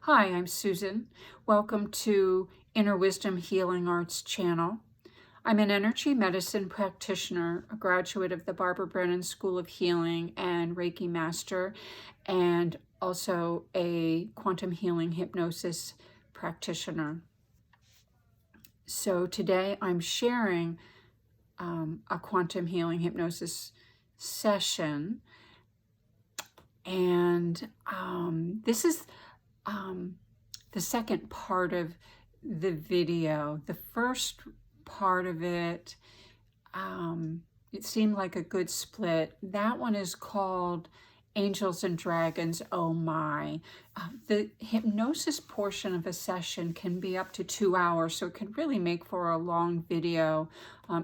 Hi, I'm Susan. Welcome to Inner Wisdom Healing Arts channel. I'm an energy medicine practitioner, a graduate of the Barbara Brennan School of Healing and Reiki Master, and also a quantum healing hypnosis practitioner. So today I'm sharing a quantum healing hypnosis session, and this is the second part of the video. The first part of it, it seemed like a good split. That one is called Angels and Dragons, Oh My. The hypnosis portion of a session can be up to 2 hours, so it can really make for a long video,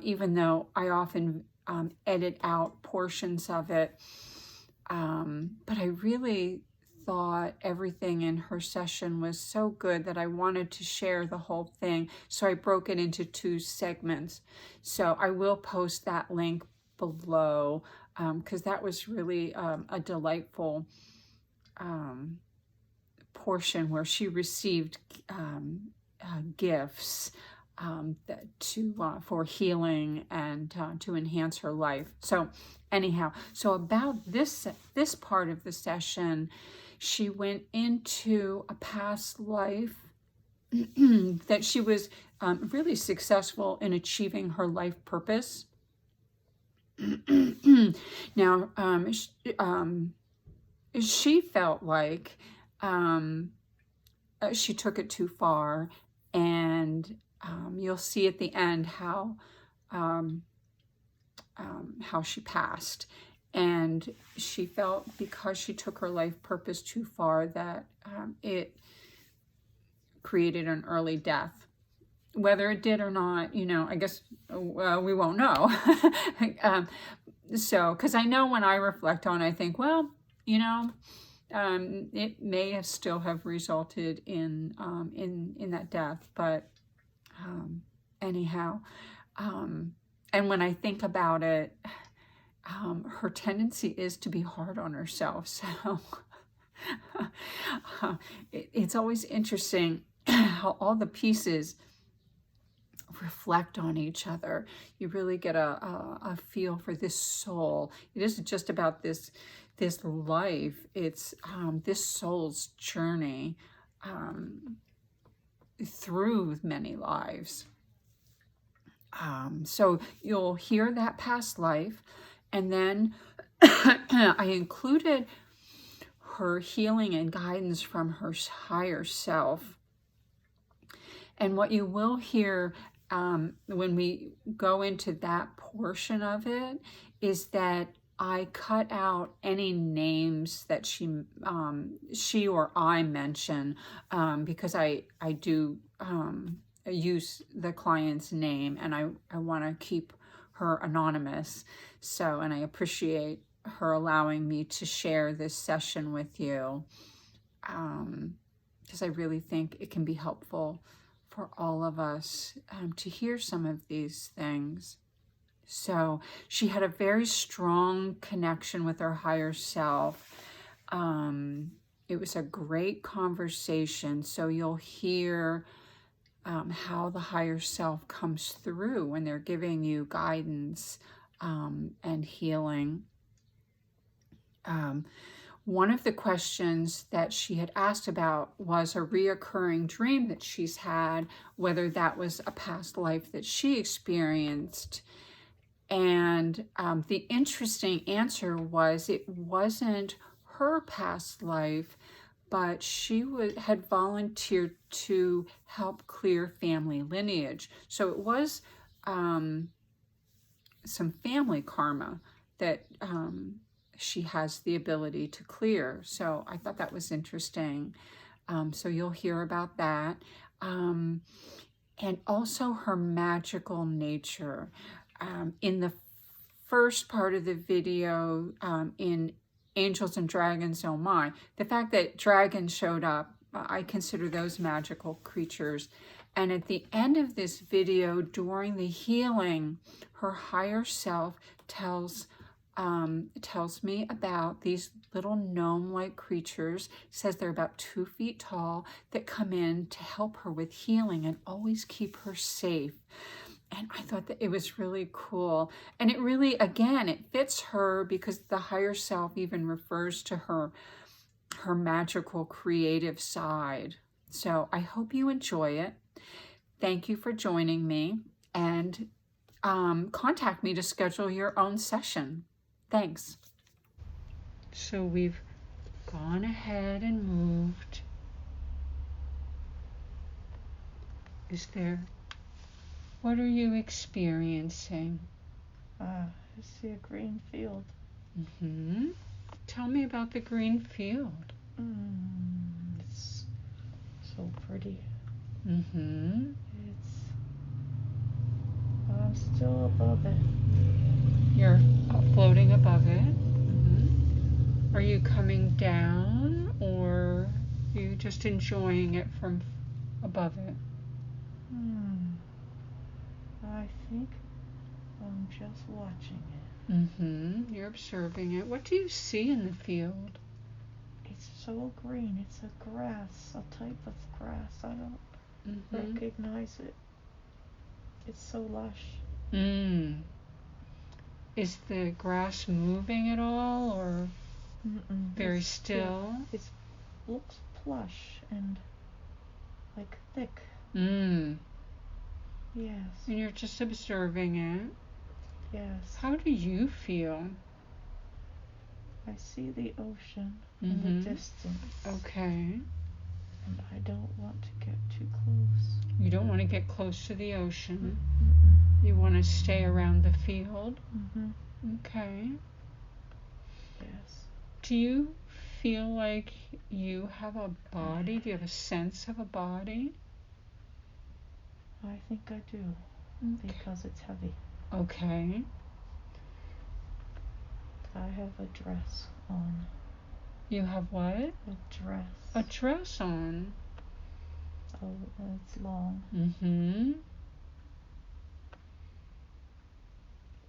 even though I often edit out portions of it. But I really thought everything in her session was so good that I wanted to share the whole thing. So I broke it into 2 segments. So I will post that link below because that was really a delightful portion where she received gifts for healing and to enhance her life. So anyhow, so about this part of the session, she went into a past life that she was really successful in achieving her life purpose. Now, she felt like she took it too far, and you'll see at the end how she passed. And she felt because she took her life purpose too far that it created an early death. Whether it did or not, you know, I guess we won't know. So, because I know when I reflect on it, I think, well, you know, it may have still have resulted in that death, but anyhow, and when I think about it, her tendency is to be hard on herself. So it's always interesting how all the pieces reflect on each other. You really get a feel for this soul. It isn't just about this life. It's this soul's journey through many lives. So you'll hear that past life. And then I included her healing and guidance from her higher self. And what you will hear when we go into that portion of it is that I cut out any names that she or I mention because I do use the client's name, and I want to keep her anonymous. So, and I appreciate her allowing me to share this session with you because I really think it can be helpful for all of us to hear some of these things. So she had a very strong connection with her higher self. It was a great conversation. So you'll hear how the higher self comes through when they're giving you guidance and healing. One of the questions that she had asked about was a reoccurring dream that she's had, whether that was a past life that she experienced. And the interesting answer was it wasn't her past life, but she had volunteered to help clear family lineage. So it was some family karma that she has the ability to clear. So I thought that was interesting. So you'll hear about that. And also her magical nature. In the first part of the video, in Angels and Dragons, Oh My, the fact that dragons showed up, I consider those magical creatures. And at the end of this video, during the healing, her higher self tells me about these little gnome-like creatures. It says they're about 2 feet tall that come in to help her with healing and always keep her safe. And I thought that it was really cool. And it really, again, it fits her because the higher self even refers to her magical creative side. So I hope you enjoy it. Thank you for joining me, and contact me to schedule your own session. Thanks. So we've gone ahead and moved. What are you experiencing? I see a green field. Tell me about the green field. It's so pretty. Mm-hmm. I'm still above it. You're floating above it. Mm-hmm. Are you coming down, or are you just enjoying it from above it? I think I'm just watching it. Mm-hmm. You're observing it. What do you see in the field? It's so green. It's a grass, a type of grass. I don't recognize it. It's so lush. Is the grass moving at all, or very still? It looks plush and like thick. Yes. And you're just observing it? Yes. How do you feel? I see the ocean in the distance. Okay. And I don't want to get too close. You don't want to get close to the ocean. You want to stay around the field? Okay. Yes. Do you feel like you have a body? Do you have a sense of a body? I think I do, because it's heavy. Okay. I have a dress on. You have what? A dress. A dress on. Oh, it's long.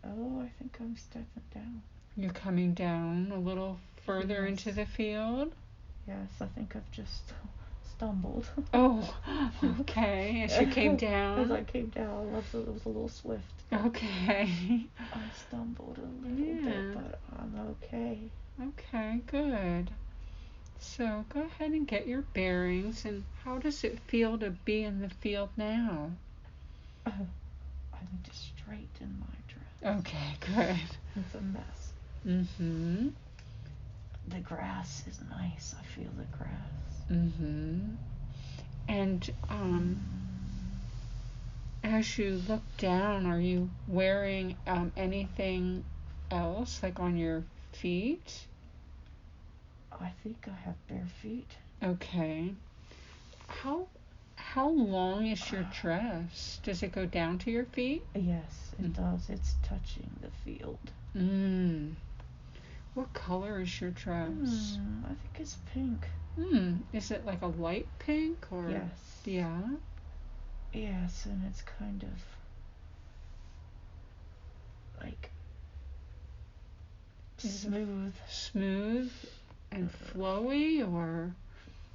Oh, I think I'm stepping down. You're coming down a little further into the field? Yes, I think I've just stumbled. Oh, okay. As you came down? As I came down, it was a little swift. Okay. I stumbled a little bit, but I'm okay. Okay, good. So go ahead and get your bearings. And how does it feel to be in the field now? I need to straighten my dress. Okay, good. It's a mess. The grass is nice. I feel the grass. And as you look down, are you wearing anything else, like on your feet? I think I have bare feet. Okay. How long is your dress? Does it go down to your feet? Yes, it does. It's touching the field. What color is your dress? I think it's pink. Is it like a light pink, or? Yes. Yeah. Yes, and it's kind of like smooth and flowy, or?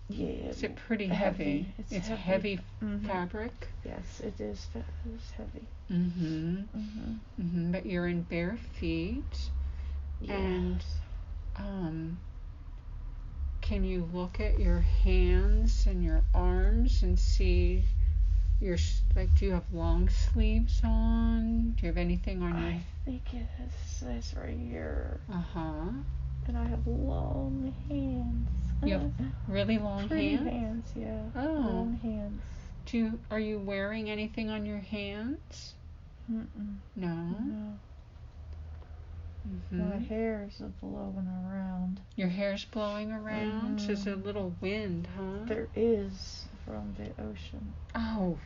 Yeah. Is it pretty heavy? It's heavy fabric? Yes, it is. It's heavy. But you're in bare feet. Yes. And can you look at your hands and your arms and see do you have long sleeves on? Do you have anything on your... I think it says right here. And I have long hands. You have really long Pretty hands? hands, yeah. Oh. Long hands. Are you wearing anything on your hands? No? My hair's blowing around. Your hair's blowing around? There's a little wind, huh? There is, from the ocean. Oh.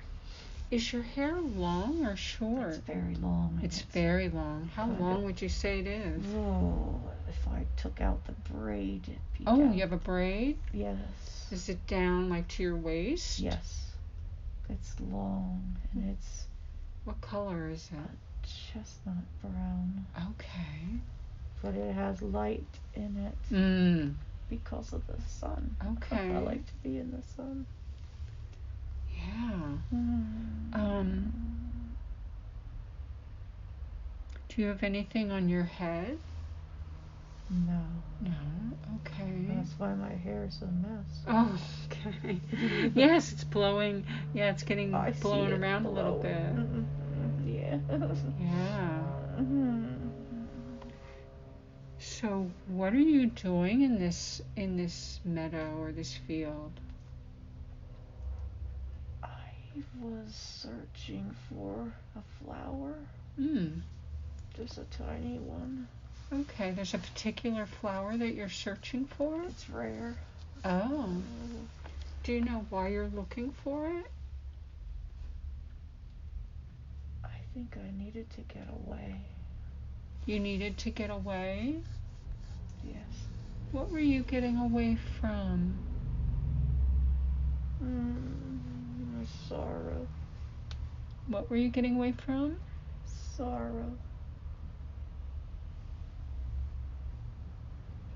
Is your hair long or short? It's very long. It's very long. How long would you say it is? Oh, if I took out the braid, it'd be down. You have a braid? Yes. Is it down like to your waist? Yes. It's long, and it's... What color is it? Chestnut brown. Okay. but it has light in it. Because of the sun. Okay. I like to be in the sun. Yeah. Do you have anything on your head? No. No? Okay. That's why my hair is a mess. Oh, okay. Yes, it's blowing. Yeah, it's getting blown around a little bit. Yeah. Yeah. So, what are you doing in this meadow or this field? I was searching for a flower. Just a tiny one. Okay, there's a particular flower that you're searching for? It's rare. Oh. Do you know why you're looking for it? I think I needed to get away. You needed to get away? Yes. What were you getting away from? My sorrow. What were you getting away from? Sorrow.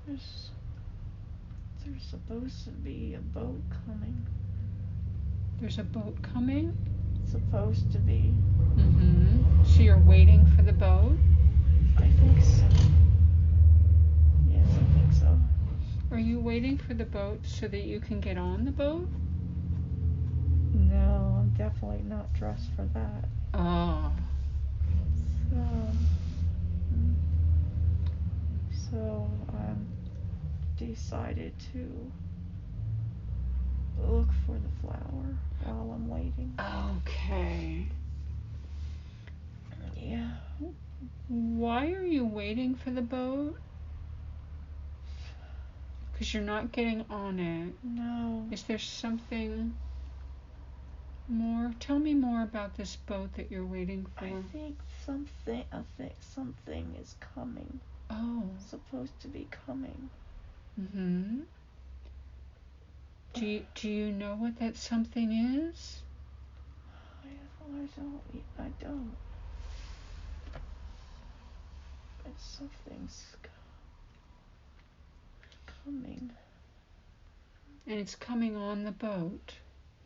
There's supposed to be a boat coming. There's a boat coming? Supposed to be. So you're waiting for the boat? I think so. Yes, I think so. Are you waiting for the boat so that you can get on the boat? No, I'm definitely not dressed for that. Oh. So I'm decided to look for the flower while I'm waiting. Okay. Yeah. Why are you waiting for the boat? Because you're not getting on it. No. Is there something more? Tell me more about this boat that you're waiting for. I think something is coming. Oh. Supposed to be coming. Do you know what that something is? I don't. Something's coming. And it's coming on the boat.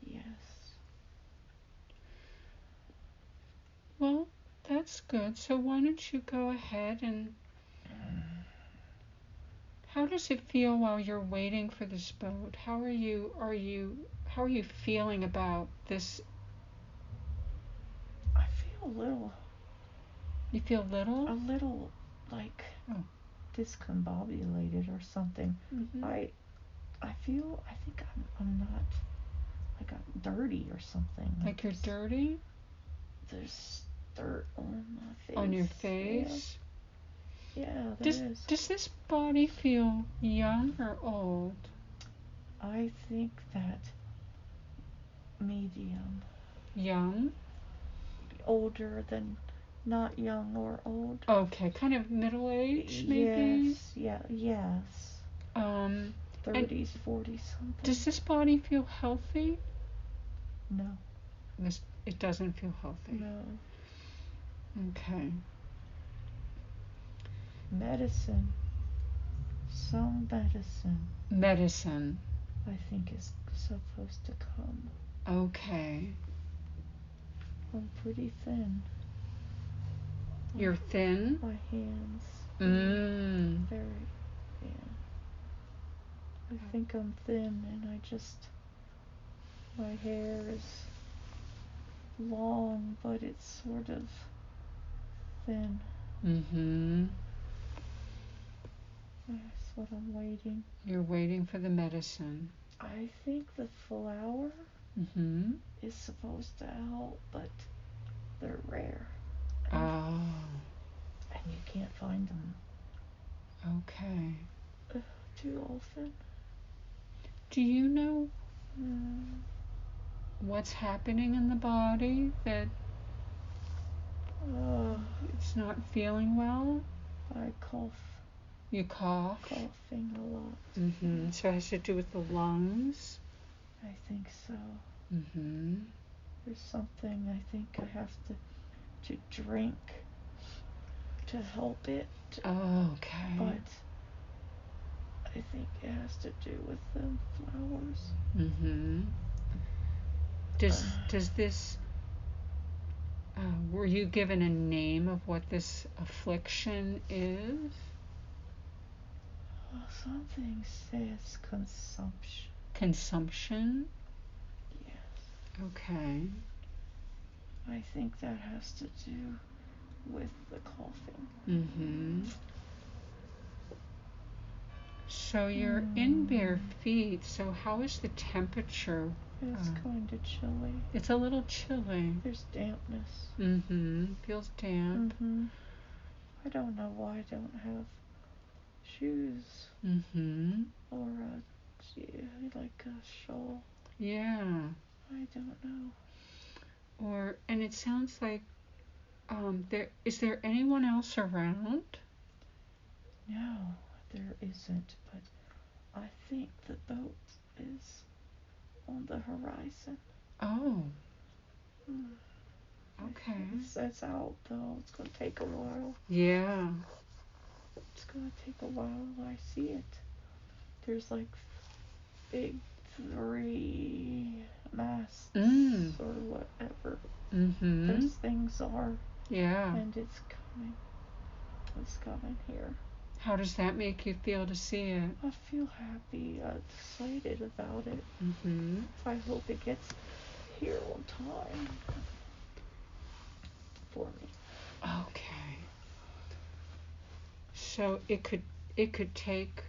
Yes. Well, that's good. So why don't you go ahead and... How does it feel while you're waiting for this boat? How are you feeling about this? I feel a little. You feel little? A little like discombobulated or something. I think I'm not, like I'm dirty or something. Like you're dirty? There's dirt on my face. On your face? Yeah, there is. Does this body feel young or old? I think that medium. Young? Older than not young or old. Okay, kind of middle-aged maybe? Yes. 30s, 40s something. Does this body feel healthy? No. It doesn't feel healthy? No. Okay. Medicine. Some medicine. Medicine. I think is supposed to come. Okay. I'm pretty thin. You're thin? My hands. Very thin. I think I'm thin and my hair is long, but it's sort of thin. That's what I'm waiting. You're waiting for the medicine. I think the flower is supposed to help, but they're rare. And you can't find them. Okay. Too often. Do you know what's happening in the body that it's not feeling well? I cough. You cough? Coughing a lot. So it has to do with the lungs? I think so. There's something I think I have to drink to help it. Oh, okay. But I think it has to do with the flowers. Mm-hmm. Does this... were you given a name of what this affliction is? Well, something says consumption. Consumption? Yes. Okay. I think that has to do with the coughing. Mm-hmm. So you're in bare feet, so how is the temperature? It's kind of chilly. It's a little chilly. There's dampness. Mm-hmm. Feels damp. Mm-hmm. I don't know why I don't have shoes. Mm-hmm. Or like a shawl. Yeah. I don't know. And it sounds like, is there anyone else around? No, there isn't, but I think the boat is on the horizon. Oh. Okay. It's out, though. It's going to take a while. Yeah. It's going to take a while. I see it. There's like big 3 masts or whatever. Mm-hmm. Those things are. Yeah. And it's coming. It's coming here. How does that make you feel to see it? I feel happy, excited about it. Mm-hmm. I hope it gets here on time for me. Okay. So it could take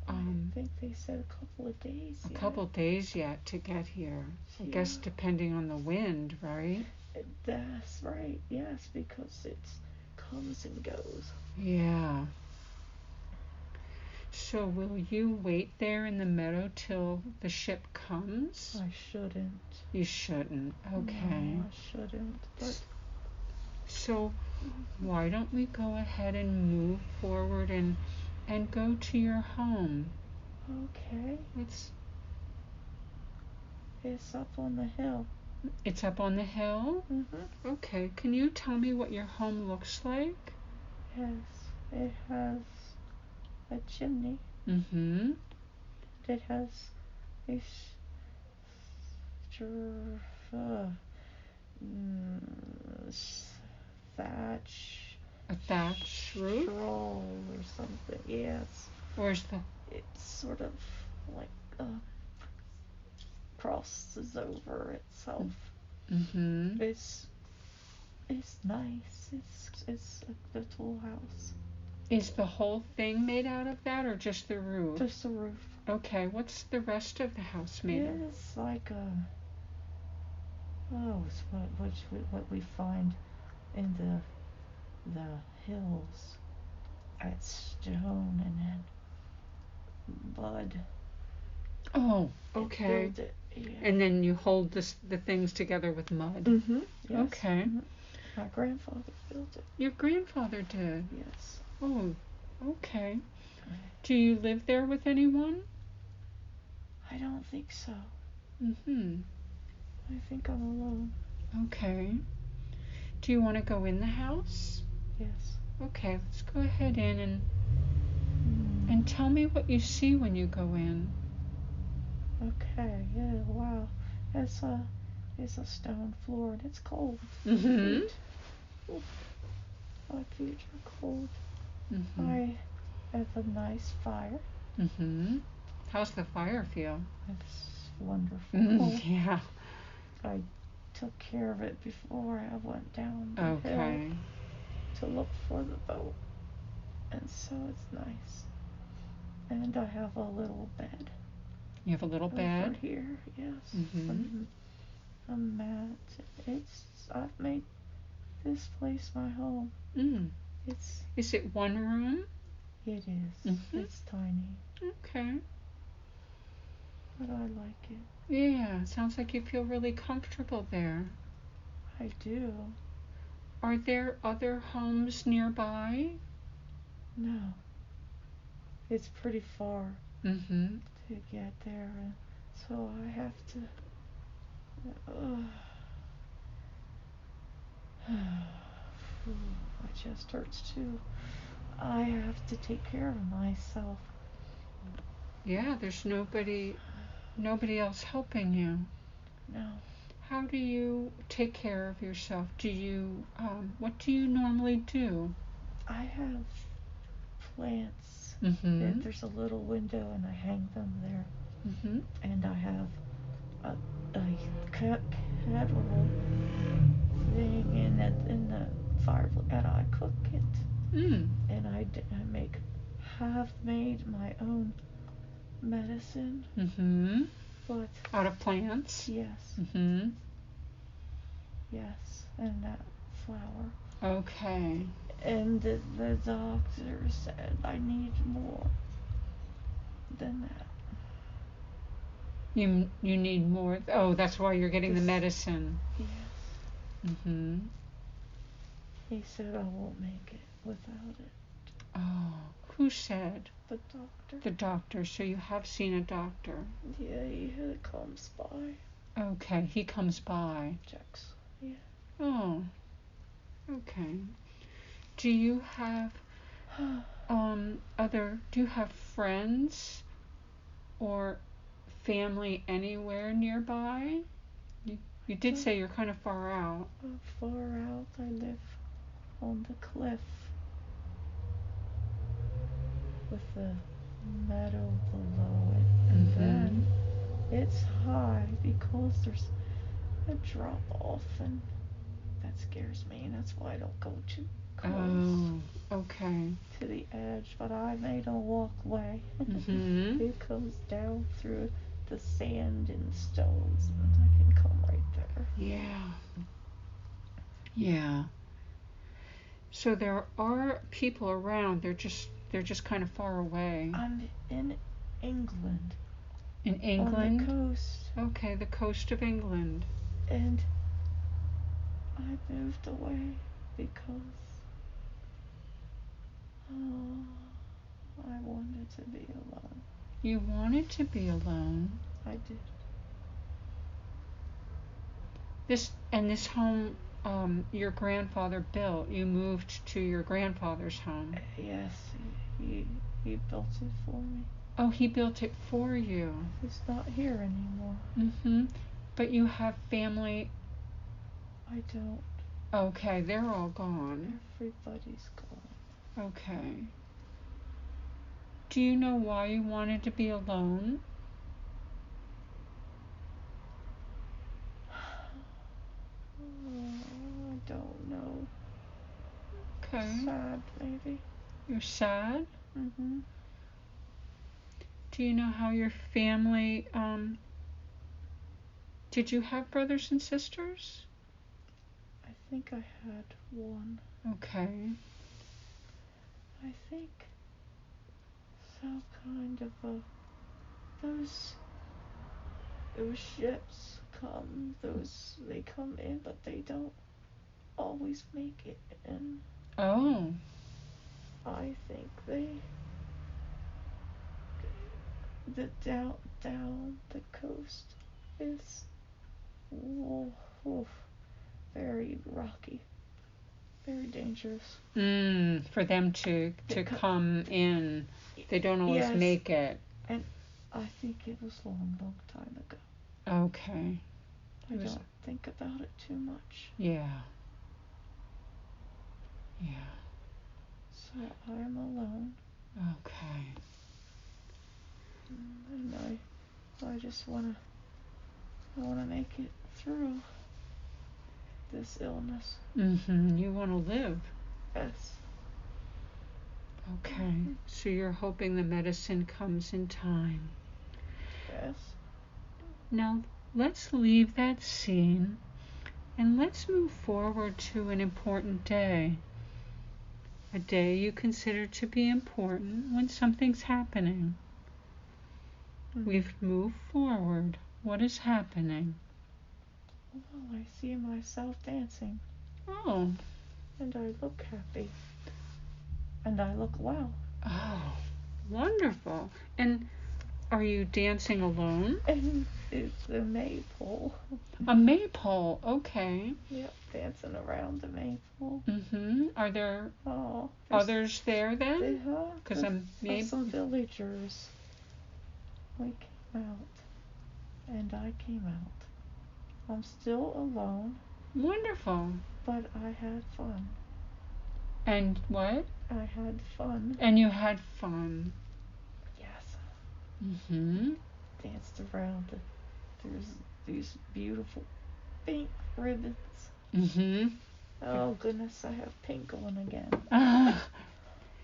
I think they said a couple of days. A couple days yet to get here. I guess depending on the wind, right? That's right. Yes, because it comes and goes. Yeah. So will you wait there in the meadow till the ship comes? I shouldn't. You shouldn't. Okay. No, I shouldn't. But so why don't we go ahead and move forward and go to your home? Okay. It's up on the hill. It's up on the hill? Mm-hmm. Okay. Can you tell me what your home looks like? Yes. It has a chimney. Mm-hmm. It has a thatch. A thatch roof? Straw or something. Yes. Where's the... It's sort of like crosses over itself. Mm-hmm. It's nice. It's a little house. Is the whole thing made out of that, or just the roof? Just the roof. Okay. What's the rest of the house made of? It's like it's what we find in the hills. It's stone and then mud. Oh, okay. Yeah. And then you hold the things together with mud. Mm-hmm. Yes. Okay. Mm-hmm. My grandfather built it. Your grandfather did? Yes. Oh, okay. Do you live there with anyone? I don't think so. Mm-hmm. I think I'm alone. Okay. Do you want to go in the house? Yes. Okay, let's go ahead in and tell me what you see when you go in. Okay, yeah, wow. It's a stone floor and it's cold. Mm-hmm. My feet are cold. Mm-hmm. I have a nice fire. Mm-hmm. How's the fire feel? It's wonderful. Yeah. I took care of it before I went down the hill to look for the boat. And so it's nice. And I have a little bed. You have a little bed? Over here, yes. Mm-hmm. A mat. I've made this place my home. Is it one room? It is. Mm-hmm. It's tiny. Okay. But I like it. Yeah, sounds like you feel really comfortable there. I do. Are there other homes nearby? No. It's pretty far to get there, and so I have to My chest hurts too. I have to take care of myself. Yeah, there's nobody else helping you. No. How do you take care of yourself? What do you normally do? I have plants. Mm-hmm. There's a little window and I hang them there. Mm-hmm. And I have a kettle thing in the fireplace, and I cook it. And I have made my own medicine. Mm-hmm. But out of plants? Yes. Mm-hmm. Yes, and that flower. Okay. And the doctor said I need more than that. You need more. Oh, that's why you're getting the medicine. Yes. Mm-hmm. He said I won't make it without it. Oh, who said? The doctor. The doctor. So you have seen a doctor? Yeah, he comes by. Okay, he comes by. Checks. Yeah. Oh. Okay. Do you have do you have friends or family anywhere nearby? You did say you're kind of far out. Far out. I live on the cliff with the meadow below it, and then it's high because there's a drop off, and that scares me, and that's why I don't go too close. Oh, okay. To the edge, but I made a walkway. It comes down through the sand and stones, and I can come right there. Yeah. Yeah. So there are people around. They're just kind of far away. I'm in England. In England? On the coast. Okay, the coast of England. And I moved away because I wanted to be alone. You wanted to be alone? I did. This home your grandfather built. You moved to your grandfather's home. Yes, he built it for me. Oh, he built it for you. He's not here anymore. But you have family? I don't. Okay, they're all gone. Everybody's gone. Okay. Do you know why you wanted to be alone? I don't know. Okay. Sad, maybe. You're sad? Mm-hmm. Do you know how your family, did you have brothers and sisters? I think I had one. Okay. I think some kind of those ships come, they come in, but they don't always make it in. Oh. I think down the coast is very rocky, very dangerous. For them to come in, they don't always make it. And I think it was a long time ago. Okay. I don't think about it too much. Yeah. So I'm alone. Okay. And I just wanna make it through this illness. You want to live. Yes. Okay. So you're hoping the medicine comes in time. Yes. Now, let's leave that scene and let's move forward to an important day. A day you consider to be important when something's happening. We've moved forward. What is happening? Well, I see myself dancing. Oh. And I look happy. And I look well. Oh, wonderful. And are you dancing alone? And it's the maypole. A maypole, okay. Yep, dancing around the maypole. Are there others there then? Because some villagers. We came out, and I came out. I'm still alone. Wonderful. But I had fun. And what? I had fun. And you had fun. Yes. Danced around these beautiful pink ribbons. Oh goodness, I have pink on again.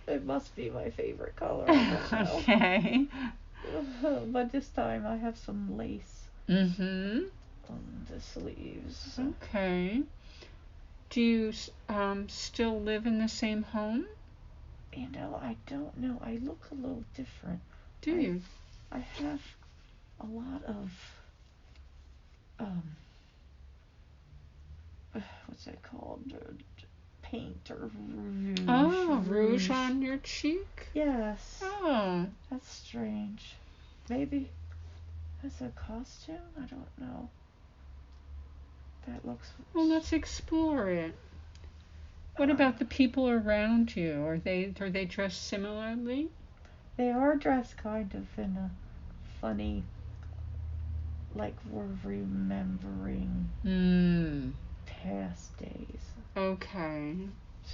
It must be my favorite color. Okay. But this time I have some lace on the sleeves. Okay. Do you still live in the same home? You know, I don't know. I look a little different. Do you? I have a lot of what's that called? Paint or rouge. Oh, rouge on your cheek? Yes. Oh. That's strange. Maybe that's a costume? I don't know. That looks... Well, let's explore it. What about the people around you? Are they dressed similarly? They are dressed kind of in a funny, like we're remembering past days. Okay.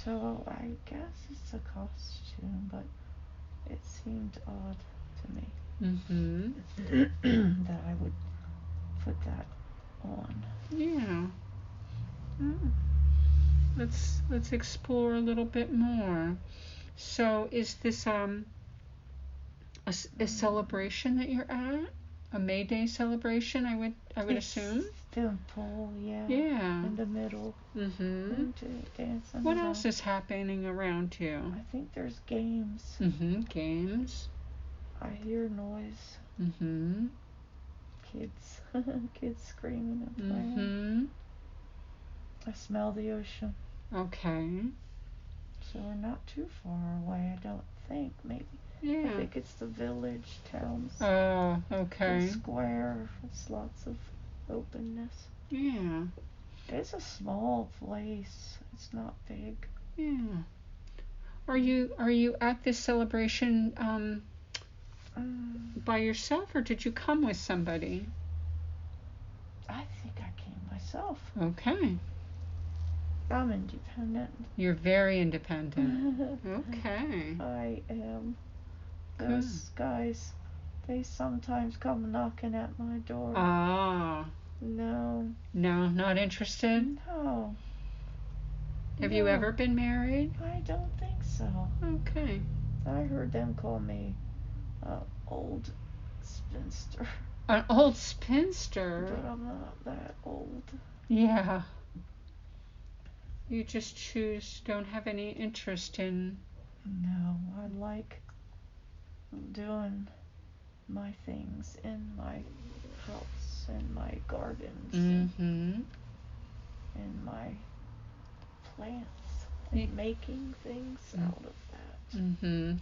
So I guess it's a costume, but it seemed odd to me that I would put that on. Yeah. Let's explore a little bit more. So is this a celebration that you're at? A May Day celebration, I would assume. Temple, yeah. Yeah. In the middle. Dancing what around. else is happening around you? I think there's games. Games. I hear noise. Kids screaming and playing. I smell the ocean. Okay. So we're not too far away, I don't think. Maybe. Yeah. I think it's the village, towns. Oh, okay. The square. It's lots of openness. Yeah. It's a small place. It's not big. Yeah. Are you at this celebration by yourself, or did you come with somebody? I think I came myself. Okay. I'm independent. You're very independent. Okay. I am. Those guys, they sometimes come knocking at my door. Ah. No. No, not interested? No. Have you ever been married? I don't think so. Okay. I heard them call me old spinster. An old spinster? But I'm not that old. Yeah. You just don't have any interest in... No, I like doing my things in my house, in my gardens, in my plants, and making things out of that.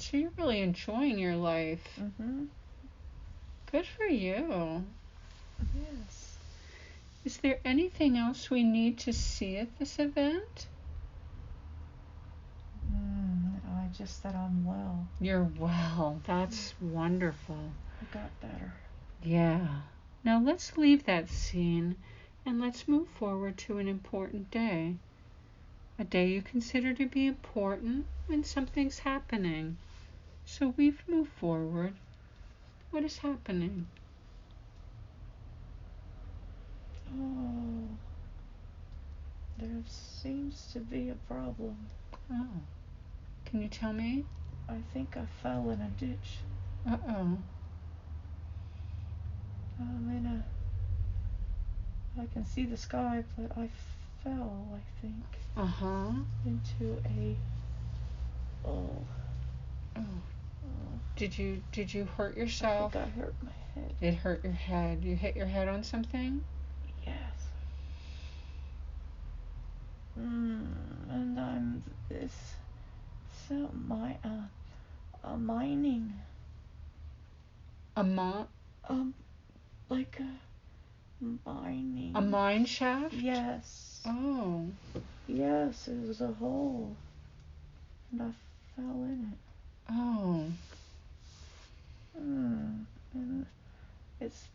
So you're really enjoying your life. Good for you. Yes. Is there anything else we need to see at this event? Just that I'm well. You're well. That's wonderful. I got better. Yeah. Now let's leave that scene and let's move forward to an important day. A day you consider to be important when something's happening. So we've moved forward. What is happening? Oh, there seems to be a problem. Oh. Can you tell me? I think I fell in a ditch. Uh-oh. I can see the sky, but I fell, I think. Into a... Oh. Did you hurt yourself? I think I hurt my head. It hurt your head. You hit your head on something? Yes. And I'm this... So mining. A Like a mining. A mine shaft? Yes. Oh. Yes, it was a hole. And I fell in it. Oh. And it's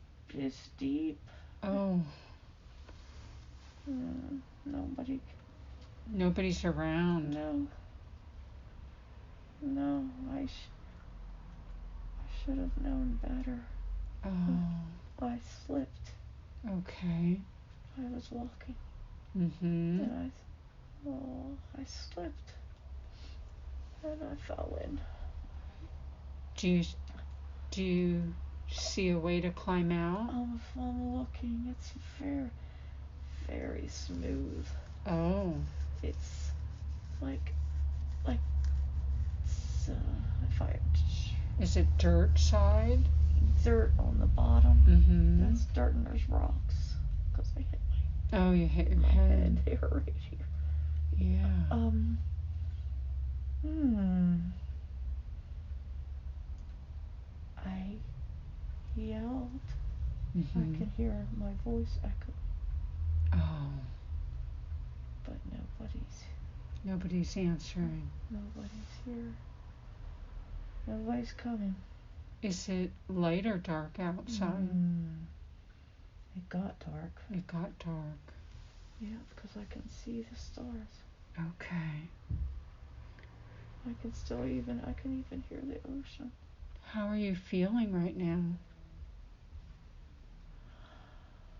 deep. Oh. Nobody's around. No, I should have known better. Oh. I slipped. Okay. I was walking. Mm-hmm. And I slipped. And I fell in. Do you see a way to climb out? I'm looking. It's very, very smooth. Oh. It's like if I... Is it dirt side? Dirt on the bottom. Mm-hmm. That's dirt and there's rocks. Because I hit my... Oh, you hit your my head. here, right here. Yeah. I yelled. Mm-hmm. I can hear my voice echo. Oh. But nobody's answering. Nobody's here. Nobody's coming. Is it light or dark outside? It got dark. It got dark. Yeah, because I can see the stars. Okay. I can even hear the ocean. How are you feeling right now?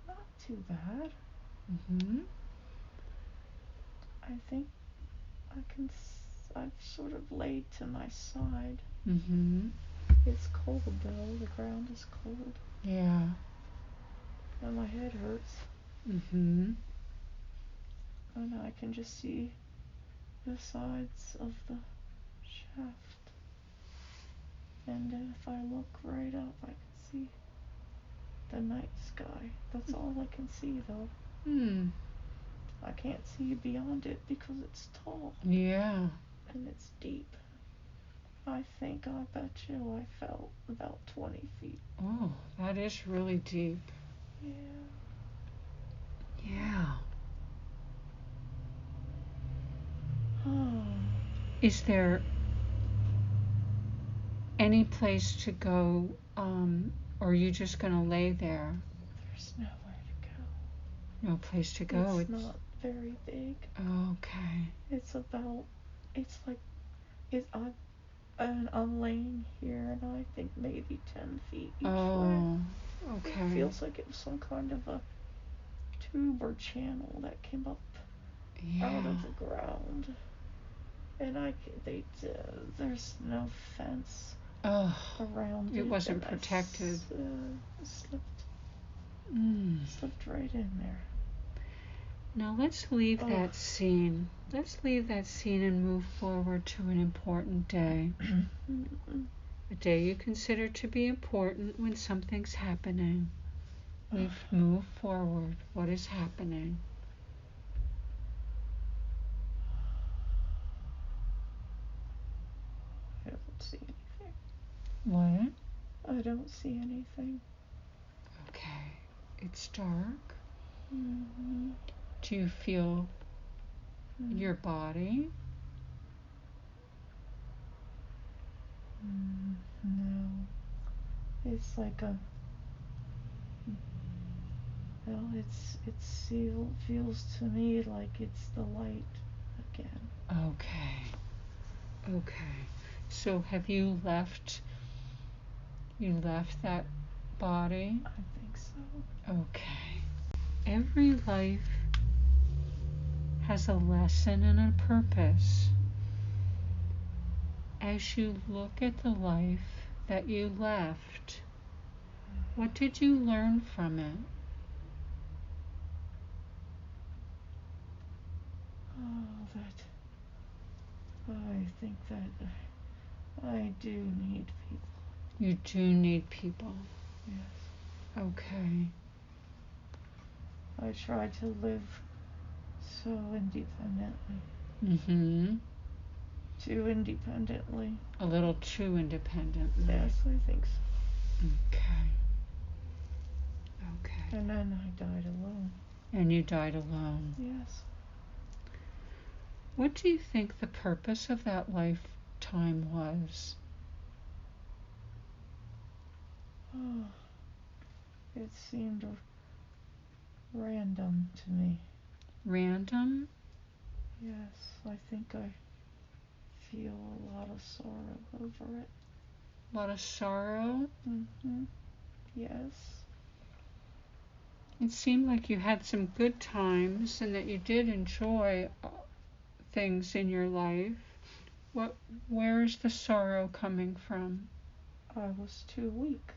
Not too bad. Mm-hmm. I think I've sort of laid to my side. Mm-hmm. It's cold though. The ground is cold. Yeah. And my head hurts. Mm-hmm. And I can just see the sides of the shaft. And if I look right up, I can see the night sky. That's all I can see though. I can't see beyond it because it's tall. Yeah. And it's deep. I bet you I fell about 20 feet. Oh, that is really deep. Yeah. Yeah. Is there any place to go, or are you just going to lay there? There's nowhere to go. No place to go. It's not very big. Okay. I'm laying here, and I think maybe 10 feet each way. Oh, okay. It feels like it was some kind of a tube or channel that came up out of the ground. And there's no fence around it. It wasn't protected. I slipped right in there. Now let's leave that scene. Let's leave that scene and move forward to an important day. A day you consider to be important when something's happening. We've moved forward. What is happening? I don't see anything. What? I don't see anything. Okay. It's dark. Mm-hmm. Do you feel your body? No. It's like it feels to me like it's the light again. Okay. So have you left that body? I think so. Okay. Every life has a lesson and a purpose. As you look at the life that you left, what did you learn from it? I think that I do need people. You do need people. Yes. Okay. I try to live so independently. Mm-hmm. Too independently. A little too independently. Yes, I think so. Okay. And then I died alone. And you died alone. Yes. What do you think the purpose of that lifetime was? Oh, it seemed random to me. Random? Yes, I think I feel a lot of sorrow over it. A lot of sorrow? Yes. It seemed like you had some good times and that you did enjoy things in your life. Where is the sorrow coming from? I was too weak.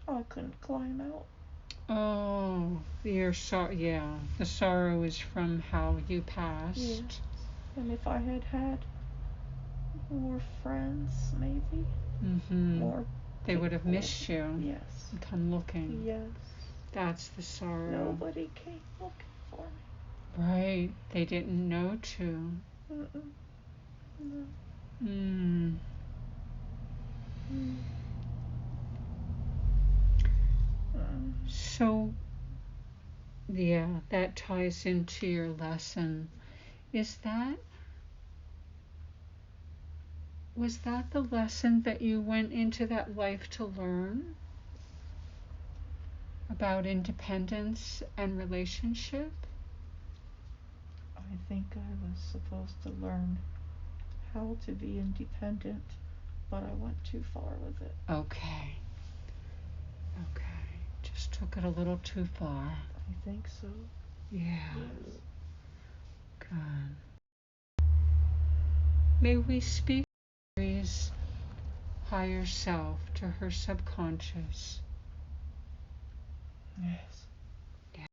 I couldn't climb out. Oh, the sorrow is from how you passed. Yes. And if I had had more friends, maybe. More they would have missed you. Yes. And come looking. Yes. That's the sorrow. Nobody came looking for me. Right. They didn't know to. No. So, yeah, that ties into your lesson. Was that the lesson that you went into that life to learn? About independence and relationship? I think I was supposed to learn how to be independent, but I went too far with it. Okay. Just took it a little too far. I think so. Yeah. Yes. Good. May we speak to Mary's higher self, to her subconscious? Yes. Yeah.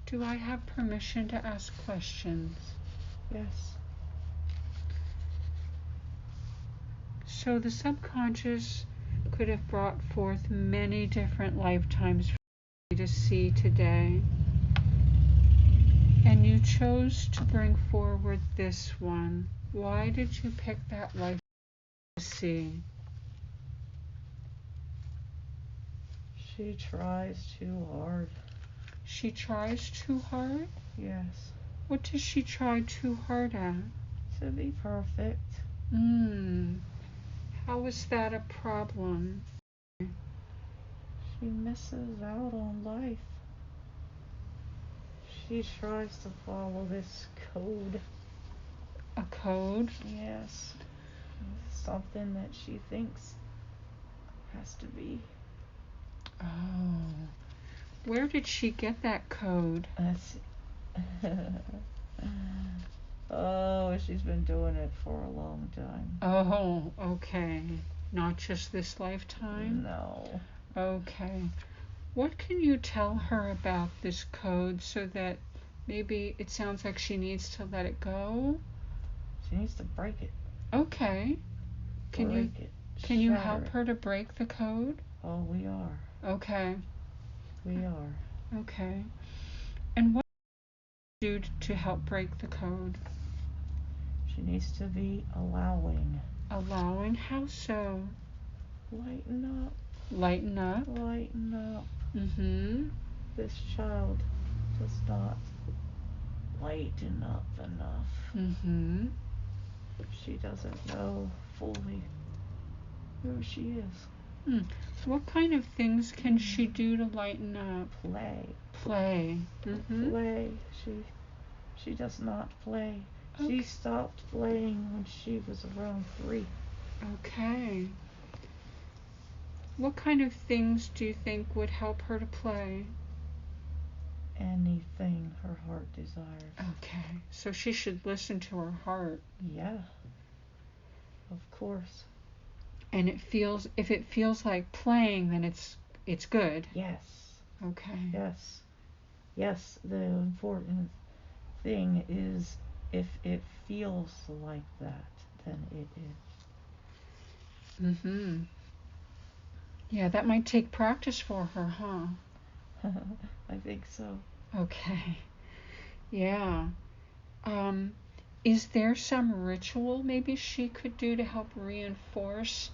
Do I have permission to ask questions? Yes. So the subconscious could have brought forth many different lifetimes for you to see today. And you chose to bring forward this one. Why did you pick that life to see? She tries too hard. She tries too hard? Yes. What does she try too hard at? To be perfect. How is that a problem? She misses out on life. She tries to follow this code. A code? Yes. Something that she thinks has to be. Oh. Where did she get that code? Oh, she's been doing it for a long time. Oh, okay. Not just this lifetime? No. Okay. What can you tell her about this code so that maybe it sounds like she needs to let it go? She needs to break it. Okay. Can you help her to break the code? Oh, we are. Okay. We are. Okay. And what do you do to help break the code? She needs to be allowing. Allowing? How so? Lighten up. Lighten up? Lighten up. This child does not lighten up enough. She doesn't know fully who she is. What kind of things can she do to lighten up? Play. Play. She does not play. Okay. She stopped playing when she was around 3. Okay. What kind of things do you think would help her to play? Anything her heart desires. Okay. So she should listen to her heart. Yeah. Of course. And if it feels like playing, then it's good. Yes. Okay. Yes. Yes, the important thing is if it feels like that, then it is. Yeah, that might take practice for her, huh? I think so. Okay. Yeah. Is there some ritual maybe she could do to help reinforce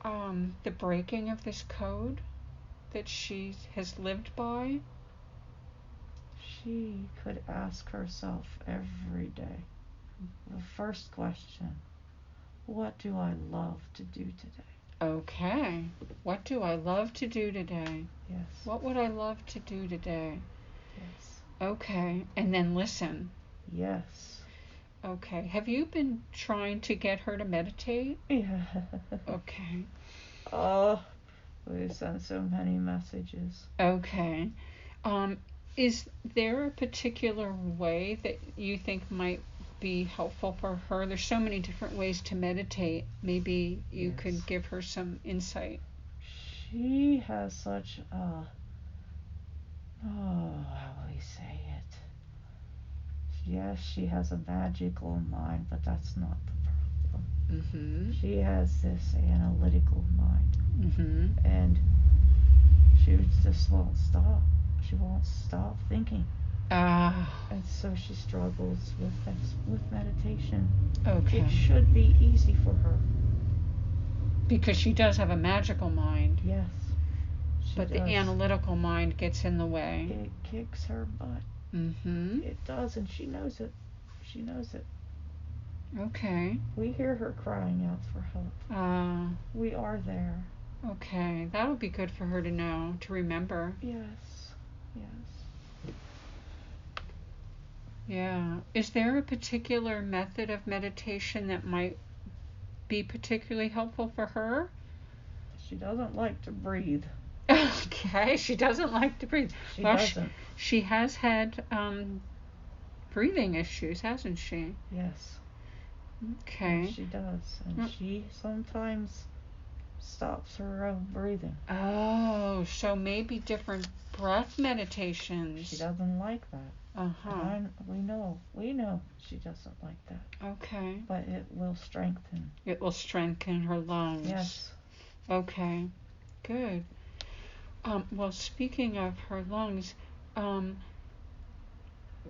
the breaking of this code? that she has lived by? She could ask herself every day the first question, what do I love to do today? Okay. What do I love to do today? Yes. What would I love to do today? Yes. Okay. And then listen. Yes. Okay. Have you been trying to get her to meditate? Yeah. Okay. Oh, we sent so many messages. Okay. Is there a particular way that you think might be helpful for her? There's so many different ways to meditate. Maybe you could give her some insight. She has such a, how will we say it? Yes, she has a magical mind, but that's not the problem. Mm-hmm. She has this analytical mind. Mm-hmm. And she just won't stop. She won't stop thinking. And so she struggles with meditation. Okay. It should be easy for her. Because she does have a magical mind. Yes. But the analytical mind gets in the way. It kicks her butt. Mm-hmm. It does, and she knows it. She knows it. Okay. We hear her crying out for help. We are there. Okay. That'll be good for her to know, to remember. Yes. Yes. Yeah. Is there a particular method of meditation that might be particularly helpful for her? She doesn't like to breathe. Okay, she doesn't like to breathe. She doesn't. She has had breathing issues, hasn't she? Yes. Okay. Yes, she does. And she sometimes stops her own breathing. Oh, so maybe different breath meditations. She doesn't like that. Uh-huh. We know she doesn't like that. Okay. But it will strengthen. It will strengthen her lungs. Yes. Okay. Good. Well, speaking of her lungs,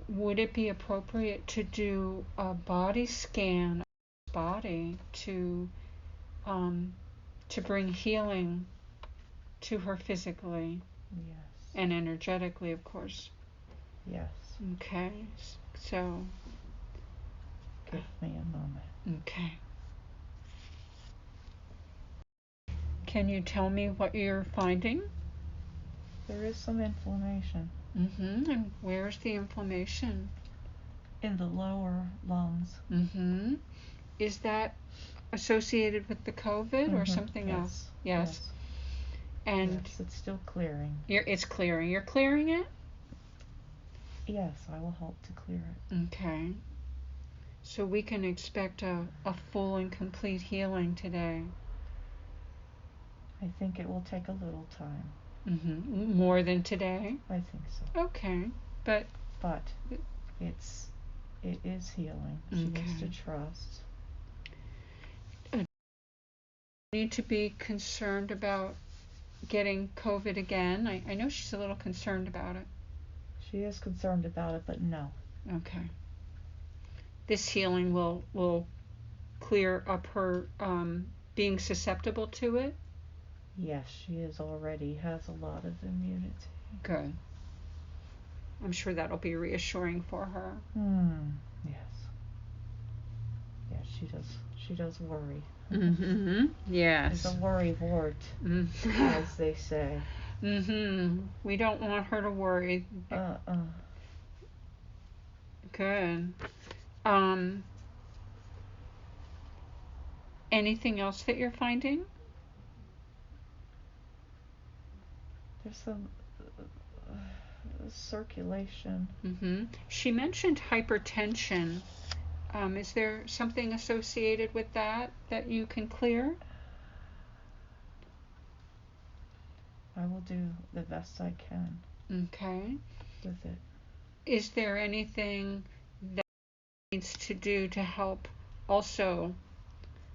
would it be appropriate to do a body scan of her body to bring healing to her physically? Yes. And energetically, of course. Yes. Okay. So. Give me a moment. Okay. Can you tell me what you're finding? There is some inflammation. Mm-hmm. And where's the inflammation? In the lower lungs. Mm-hmm. Is that associated with the COVID or something else? Yes. And yes, it's still clearing. It's clearing. You're clearing it? Yes, I will help to clear it. Okay. So we can expect a full and complete healing today. I think it will take a little time. Mm-hmm. More than today? I think so. Okay. But it is healing. She needs to trust. Need to be concerned about getting COVID again? I know she's a little concerned about it. She is concerned about it, but no. Okay. This healing will clear up her being susceptible to it? Yes, she already has a lot of immunity. Good. I'm sure that'll be reassuring for her. Yes. Yes, she does worry. Mm-hmm. Yes. It's a worry wart, as they say. Mm-hmm. We don't want her to worry. Good. Anything else that you're finding? There's some circulation. Mm-hmm. She mentioned hypertension. Is there something associated with that you can clear? I will do the best I can. Okay. With it. Is there anything that needs to do to help also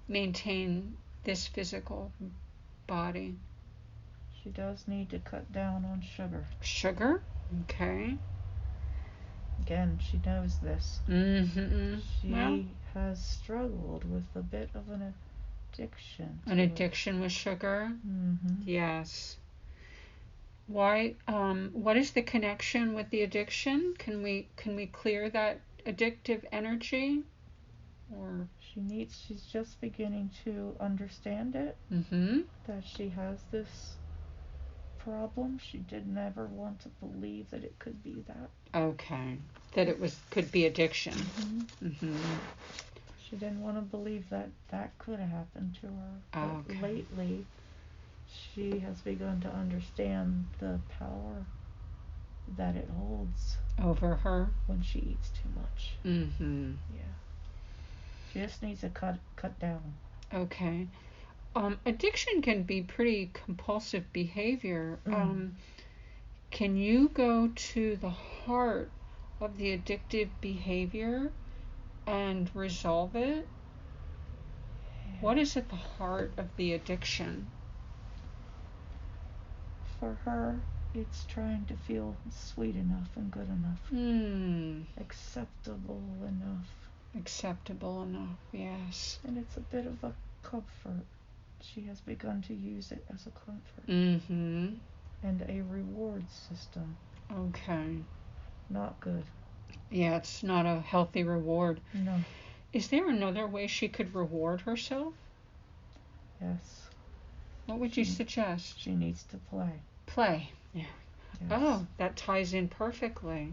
maintain this physical body? She does need to cut down on sugar. Sugar? Okay. Again, she knows this. Mm-hmm. She has struggled with a bit of an addiction. An addiction with sugar? Mm-hmm. Yes. What is the connection with the addiction? Can we clear that addictive energy? Or she's just beginning to understand it. That she has this problem. She didn't ever want to believe that it could be that. Okay. That it could be addiction. She didn't want to believe that could happen to her. But lately, she has begun to understand the power that it holds over her when she eats too much. Yeah. She just needs to cut down. Okay. Addiction can be pretty compulsive behavior. Can you go to the heart of the addictive behavior and resolve it? Yeah. What is at the heart of the addiction? For her, it's trying to feel sweet enough and good enough. Acceptable enough. Acceptable enough, yes. And it's a bit of a comfort. She has begun to use it as a comfort. And a reward system. Okay. Not good. Yeah, it's not a healthy reward. No. Is there another way she could reward herself? Yes. What would you suggest? She needs to play. Play. Yeah. Yes. Oh, that ties in perfectly.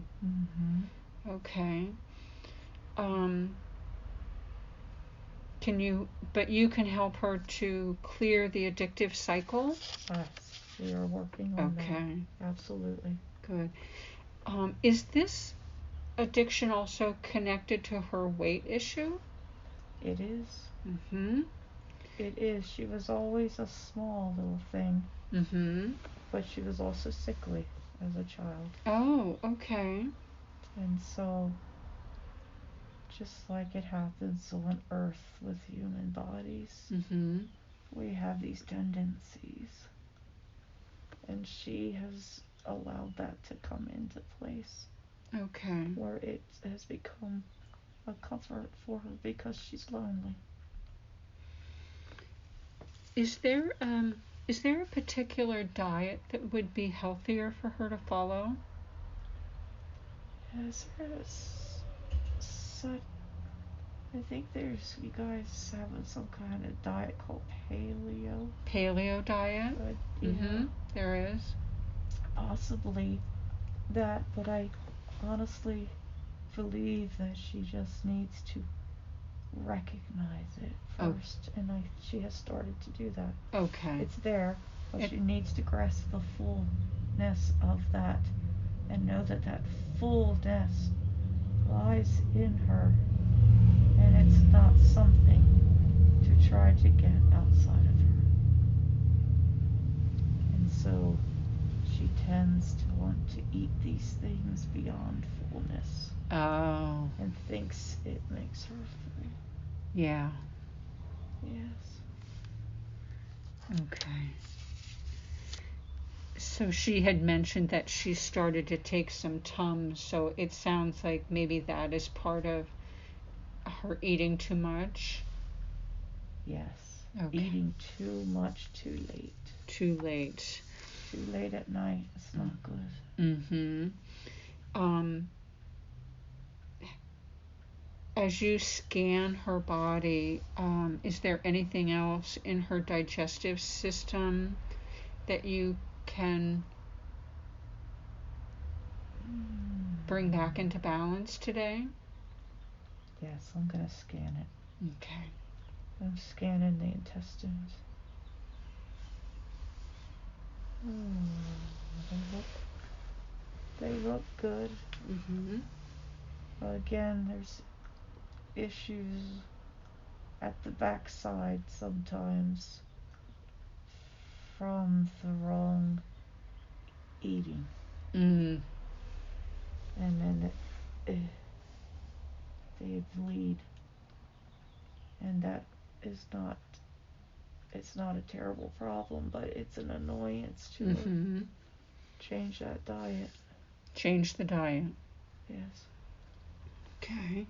Okay. You can help her to clear the addictive cycle? Yes, we are working on that. Okay. Absolutely. Good. Is this addiction also connected to her weight issue? It is. It is. She was always a small little thing. But she was also sickly as a child. Oh, okay. And so, just like it happens on Earth with human bodies, we have these tendencies. And she has allowed that to come into place. Okay. Where it has become a comfort for her because she's lonely. Is there a particular diet that would be healthier for her to follow? Yes, there's such. I think you guys have some kind of diet called paleo. Paleo diet? Yeah. There is. Possibly that, but I honestly believe that she just needs to recognize it first, and she has started to do that. Okay. It's there, but she needs to grasp the fullness of that and know that fullness lies in her, and it's not something to try to get outside of her. And so she tends to want to eat these things beyond fullness. Oh. And thinks it makes her full. Yeah. Yes. Okay. So she had mentioned that she started to take some Tums, so it sounds like maybe that is part of her eating too much. Yes. Okay. Eating too much too late. Too late. Too late at night. It's not good. As you scan her body, is there anything else in her digestive system that you can bring back into balance today? Yes, I'm going to scan it. Okay. I'm scanning the intestines. They look good. Again, there's issues at the backside sometimes from the wrong eating. And then they bleed. And that is not, it's not a terrible problem, but it's an annoyance to change that diet. Change the diet. Yes. Okay.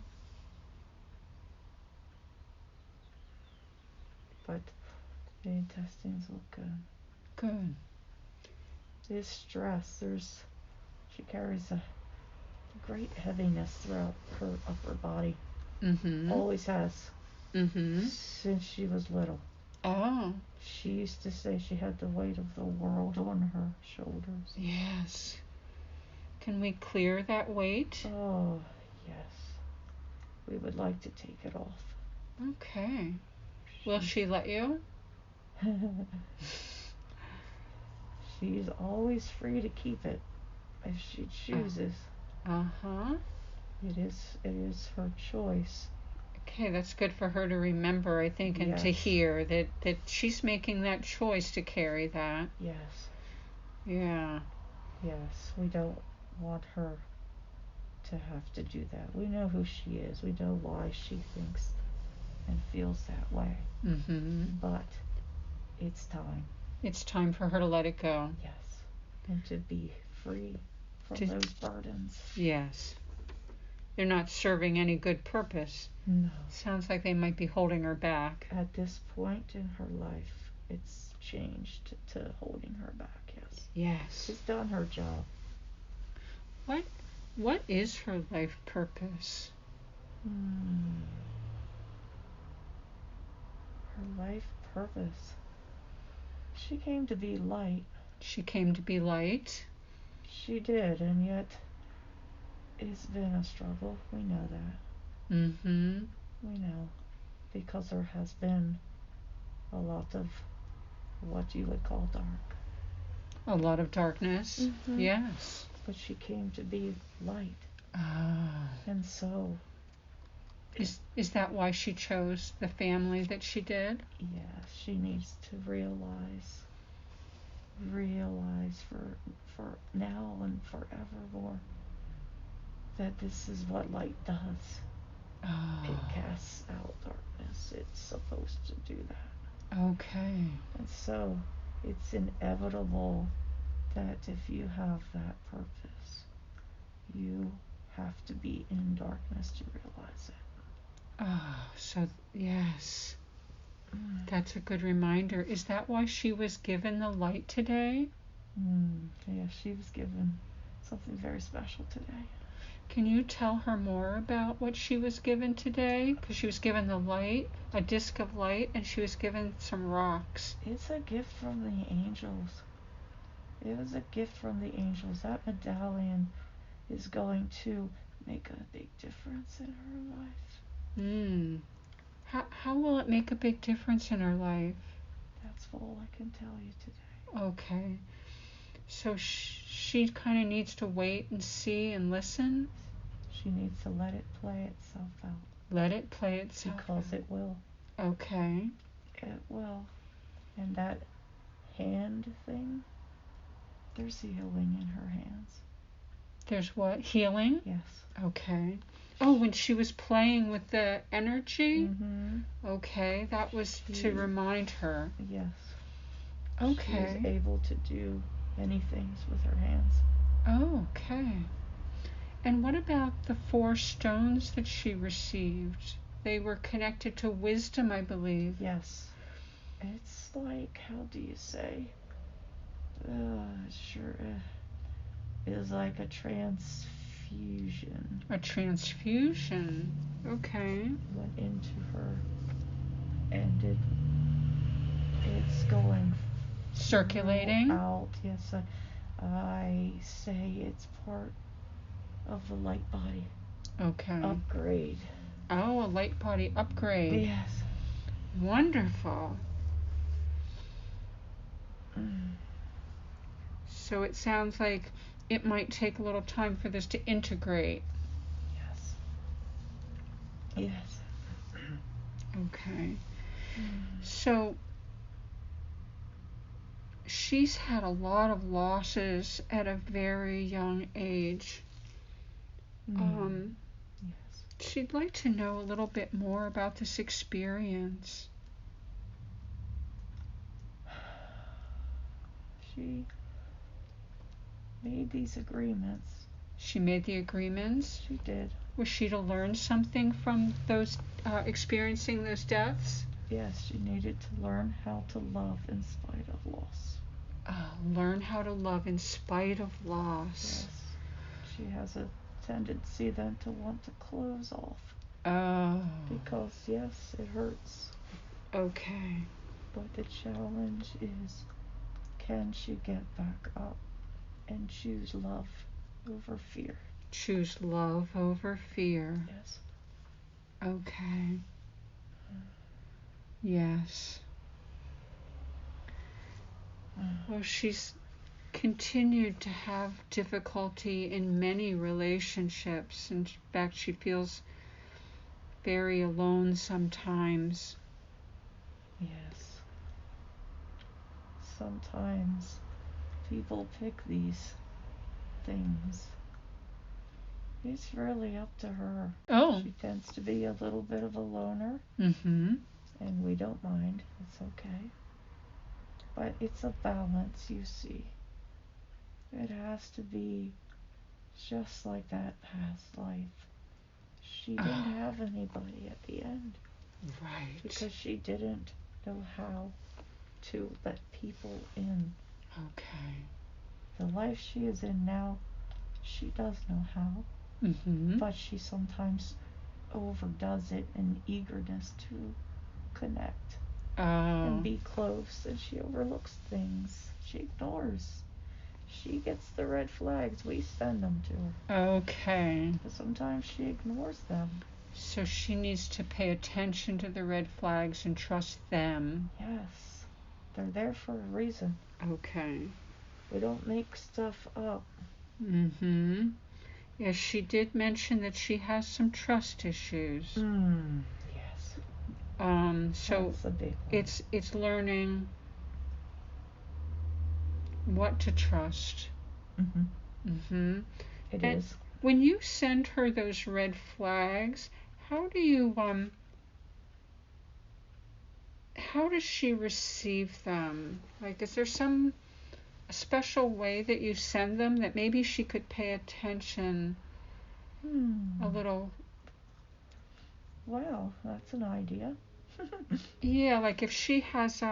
But the intestines look good. Good. is stress. She carries a great heaviness throughout her upper body. Always has. Since she was little. Oh. She used to say she had the weight of the world on her shoulders. Yes. Can we clear that weight? Oh, yes. We would like to take it off. Okay. Will she let you? She's always free to keep it if she chooses. It is her choice. Okay, that's good for her to remember, I think, and to hear that she's making that choice to carry that. Yes. Yeah. Yes, we don't want her to have to do that. We know who she is. We know why she thinks and feels that way. But it's time. It's time for her to let it go. Yes. And to be free from those burdens. Yes. They're not serving any good purpose. No. Sounds like they might be holding her back. At this point in her life, it's changed to holding her back, yes. Yes. She's done her job. What is her life purpose? Her life purpose. She came to be light. She came to be light? She did, and yet it's been a struggle. We know that. We know. Because there has been a lot of what you would call dark. A lot of darkness? Yes. But she came to be light. Ah. And so... Is that why she chose the family that she did? Yes, she needs to realize for now and forevermore that this is what light does. It casts out darkness. It's supposed to do that. Okay. And so it's inevitable that if you have that purpose, you have to be in darkness to realize it. So yes. That's a good reminder. Is that why she was given the light today? Yeah, she was given something very special today. Can you tell her more about what she was given today? Because she was given the light, a disc of light, and she was given some rocks. It's a gift from the angels. It was a gift from the angels. That medallion is going to make a big difference in her life. How will it make a big difference in her life? That's all I can tell you today. Okay. So she kind of needs to wait and see and listen? She needs to let it play itself out. Let it play itself out. Because it will. Okay. It will. And that hand thing, there's healing in her hands. There's what? Healing? Yes. Okay. Oh, when she was playing with the energy? Okay, that was to remind her. Yes. Okay. She is able to do many things with her hands. Okay. And what about the 4 stones that she received? They were connected to wisdom, I believe. Yes. It's like, how do you say? It was like a transfusion. A transfusion. Okay. Went into her, and it's going circulating out. Yes, I say it's part of the light body. Okay. Upgrade. Oh, a light body upgrade. Yes. Wonderful. So it sounds like it might take a little time for this to integrate. Yes. Yes. Okay. So she's had a lot of losses at a very young age. Yes. She'd like to know a little bit more about this experience. She made these agreements. She made the agreements? She did. Was she to learn something from those experiencing those deaths? Yes, she needed to learn how to love in spite of loss. Learn how to love in spite of loss. Yes. She has a tendency then to want to close off. Oh. Because, yes, it hurts. Okay. But the challenge is, can she get back up and choose love over fear? Choose love over fear. Yes. Okay. Yes. Well, she's continued to have difficulty in many relationships. In fact, she feels very alone sometimes. Yes. Sometimes people pick these things. It's really up to her. Oh. She tends to be a little bit of a loner. Mm-hmm. And we don't mind. It's okay. But it's a balance, you see. It has to be just like that past life. She didn't have anybody at the end. Right. Because she didn't know how to let people in. Okay. The life she is in now, she does know how. Mm-hmm. But she sometimes overdoes it in eagerness to connect and be close, and she overlooks things. She ignores. She gets the red flags. We send them to her. Okay. But sometimes she ignores them. So she needs to pay attention to the red flags and trust them. Yes. They're there for a reason. Okay. We don't make stuff up. Mm-hmm. Yes, she did mention that she has some trust issues. Yes. So that's a big one. It's learning what to trust. Mm-hmm. Mm-hmm. It is. When you send her those red flags, how does she receive them? Like, is there some special way that you send them that maybe she could pay attention a little? Well, that's an idea. Yeah, like if she has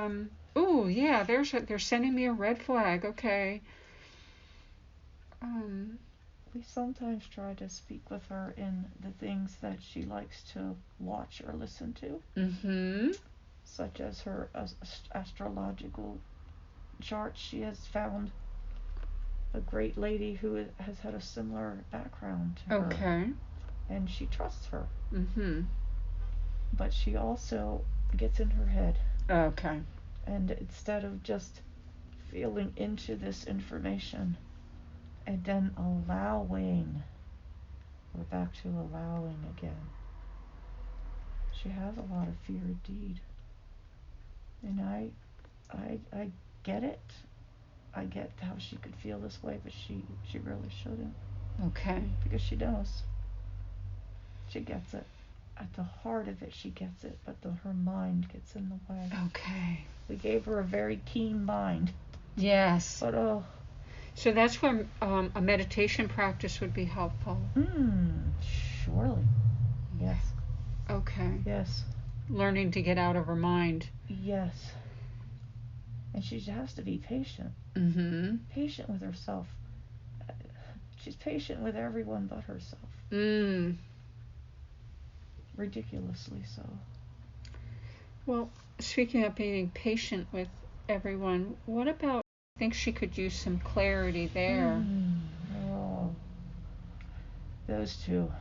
oh yeah, they're sending me a red flag. Okay. We sometimes try to speak with her in the things that she likes to watch or listen to. Mm-hmm. Such as her astrological chart. She has found a great lady who has had a similar background to her. Okay. And she trusts her. Mm-hmm. But she also gets in her head. Okay. And instead of just feeling into this information and then allowing, we're back to allowing again. She has a lot of fear indeed. And I get it. I get how she could feel this way, but she really shouldn't. Okay. Because she knows. She gets it. At the heart of it, she gets it, but her mind gets in the way. Okay. We gave her a very keen mind. Yes. But so that's where a meditation practice would be helpful. Surely. Yes. Okay. Yes. Learning to get out of her mind. Yes. And she has to be patient. Mm-hmm. Patient with herself. She's patient with everyone but herself. Ridiculously so. Well, speaking of being patient with everyone, what about, I think she could use some clarity there. Oh, those two.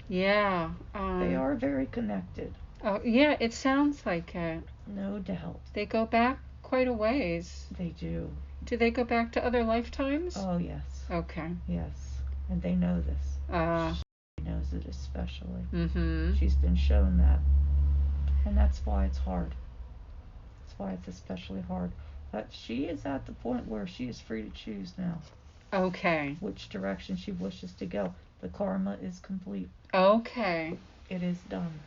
Yeah. They are very connected. Oh, yeah, it sounds like it. No doubt. They go back quite a ways. They do. Do they go back to other lifetimes? Oh, yes. Okay. Yes. And they know this. She knows it especially. Mm-hmm. She's been shown that. And that's why it's hard. That's why it's especially hard. But she is at the point where she is free to choose now. Okay. Which direction she wishes to go. The karma is complete. Okay. It is done.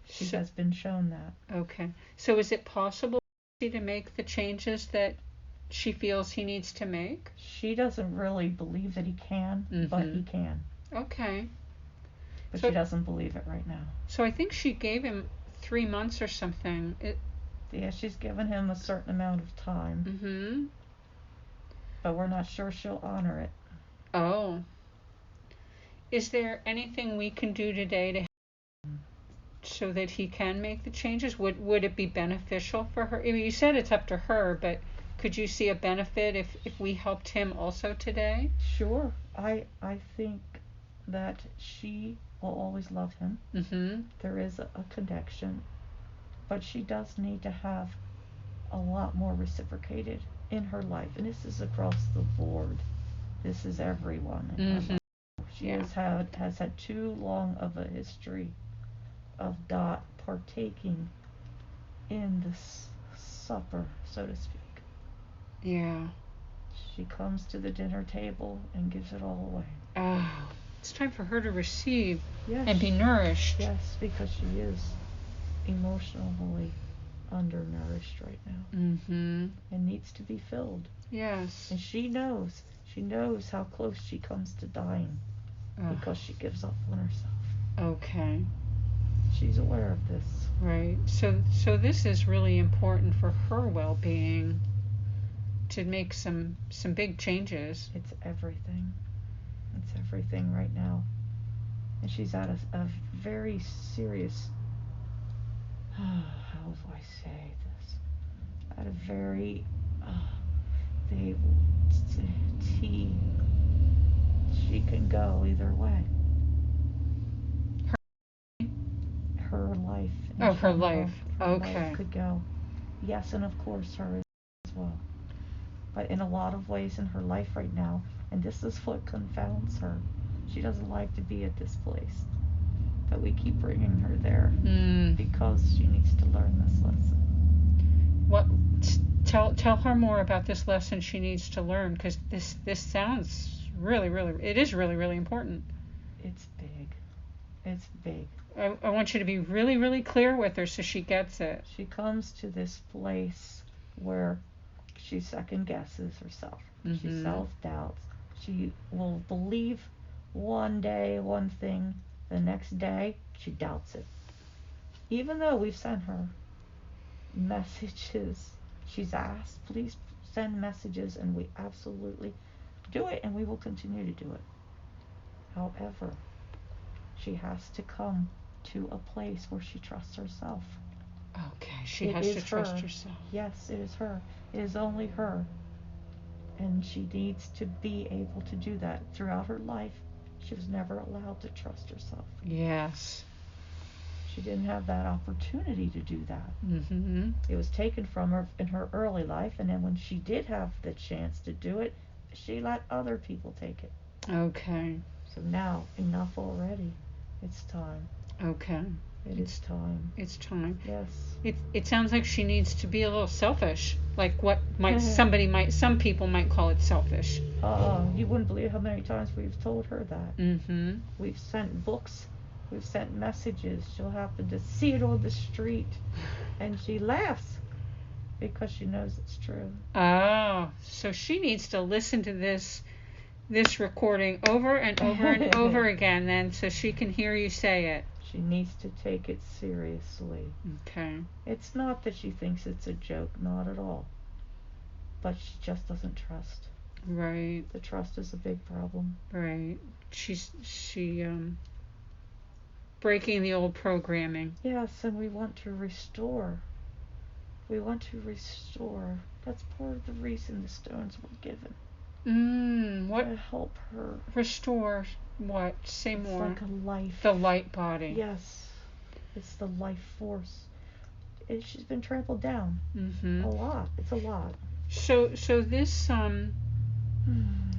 She has been shown that. Okay. So is it possible to make the changes that she feels he needs to make? She doesn't really believe that he can, but he can. Okay. But she doesn't believe it right now. So I think she gave him 3 months or something. Yeah, she's given him a certain amount of time. Mm-hmm. But we're not sure she'll honor it. Oh. Is there anything we can do today to so that he can make the changes? Would it be beneficial for her? I mean, you said it's up to her, but could you see a benefit if we helped him also today? Sure. I think that she will always love him. Mm-hmm. There is a connection, but she does need to have a lot more reciprocated in her life, and this is across the board. This is everyone in her life. She has had too long of a history of not partaking in this supper, so to speak. Yeah. She comes to the dinner table and gives it all away. Oh, it's time for her to receive Yes. and be nourished. Yes, because she is emotionally undernourished right now. Mm-hmm. And needs to be filled. Yes. And she knows how close she comes to dying because she gives up on herself. Okay. She's aware of this. Right. So this is really important for her well-being to make some big changes. It's everything. It's everything right now. And she's at a very serious, how do I say this? At a very, she can go either way. Her life. Oh, her life. Her life could go. Yes, and of course hers as well. But in a lot of ways in her life right now, and this is what confounds her, she doesn't like to be at this place. But we keep bringing her there because she needs to learn this lesson. What? Tell her more about this lesson she needs to learn, because this sounds really important. It's big. It's big. I want you to be really clear with her so she gets it. She comes to this place where she second guesses herself. Mm-hmm. She self-doubts. She will believe one day one thing, the next day she doubts it. Even though we've sent her messages, she's asked, please send messages, and we absolutely do it, and we will continue to do it. However, she has to come to a place where she trusts herself. Okay, she has to trust herself. Yes, it is her. It is only her. And she needs to be able to do that. Throughout her life, she was never allowed to trust herself. Yes. She didn't have that opportunity to do that. Mm-hmm. It was taken from her in her early life, and then when she did have the chance to do it, she let other people take it. Okay. So now, enough already. It's time. Okay. It's time. It's time. Yes. It sounds like she needs to be a little selfish. Like what some people might call it selfish. You wouldn't believe how many times we've told her that. Mm-hmm. We've sent books. We've sent messages. She'll happen to see it on the street, and she laughs because she knows it's true. Oh, so she needs to listen to this recording over and over and over again then, so she can hear you say it. She needs to take it seriously. Okay. It's not that she thinks it's a joke, not at all. But she just doesn't trust. Right. The trust is a big problem. Right. She breaking the old programming. Yes, and we want to restore. That's part of the reason the stones were given. What? To help her. Restore what? Say more. It's like a life. The light body. Yes. It's the life force. She's been trampled down. Mm-hmm. A lot. It's a lot. So this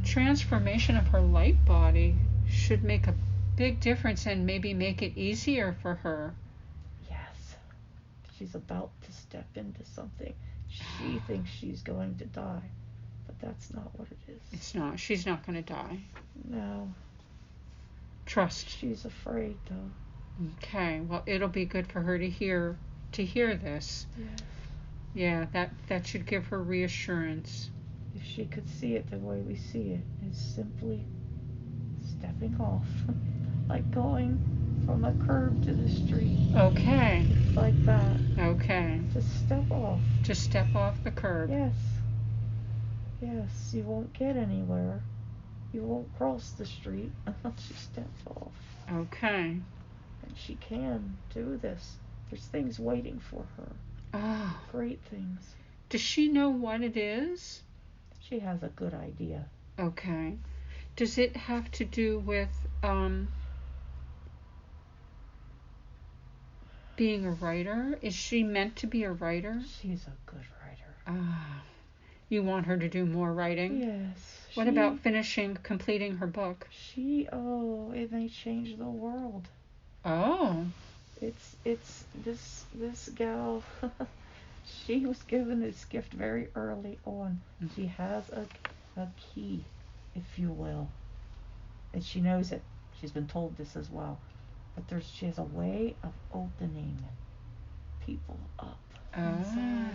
transformation of her light body should make a big difference and maybe make it easier for her. Yes. She's about to step into something. She thinks she's going to die, but that's not what it is. It's not. She's not going to die. No. Trust. She's afraid, though. Okay. Well, it'll be good for her to hear this. Yes. Yeah, that should give her reassurance. If she could see it the way we see it, is simply stepping off, like going from a curb to the street. Okay. It's like that. Okay. Just step off. Just step off the curb. Yes. Yes, you won't get anywhere. You won't cross the street unless you step off. Okay. And she can do this. There's things waiting for her. Oh. Great things. Does she know what it is? She has a good idea. Okay. Does it have to do with being a writer? Is she meant to be a writer? She's a good writer. Ah. You want her to do more writing? Yes. What about completing her book? It may change the world. Oh. It's this gal, she was given this gift very early on. She has a key, if you will. And she knows it. She's been told this as well. But she has a way of opening people up inside.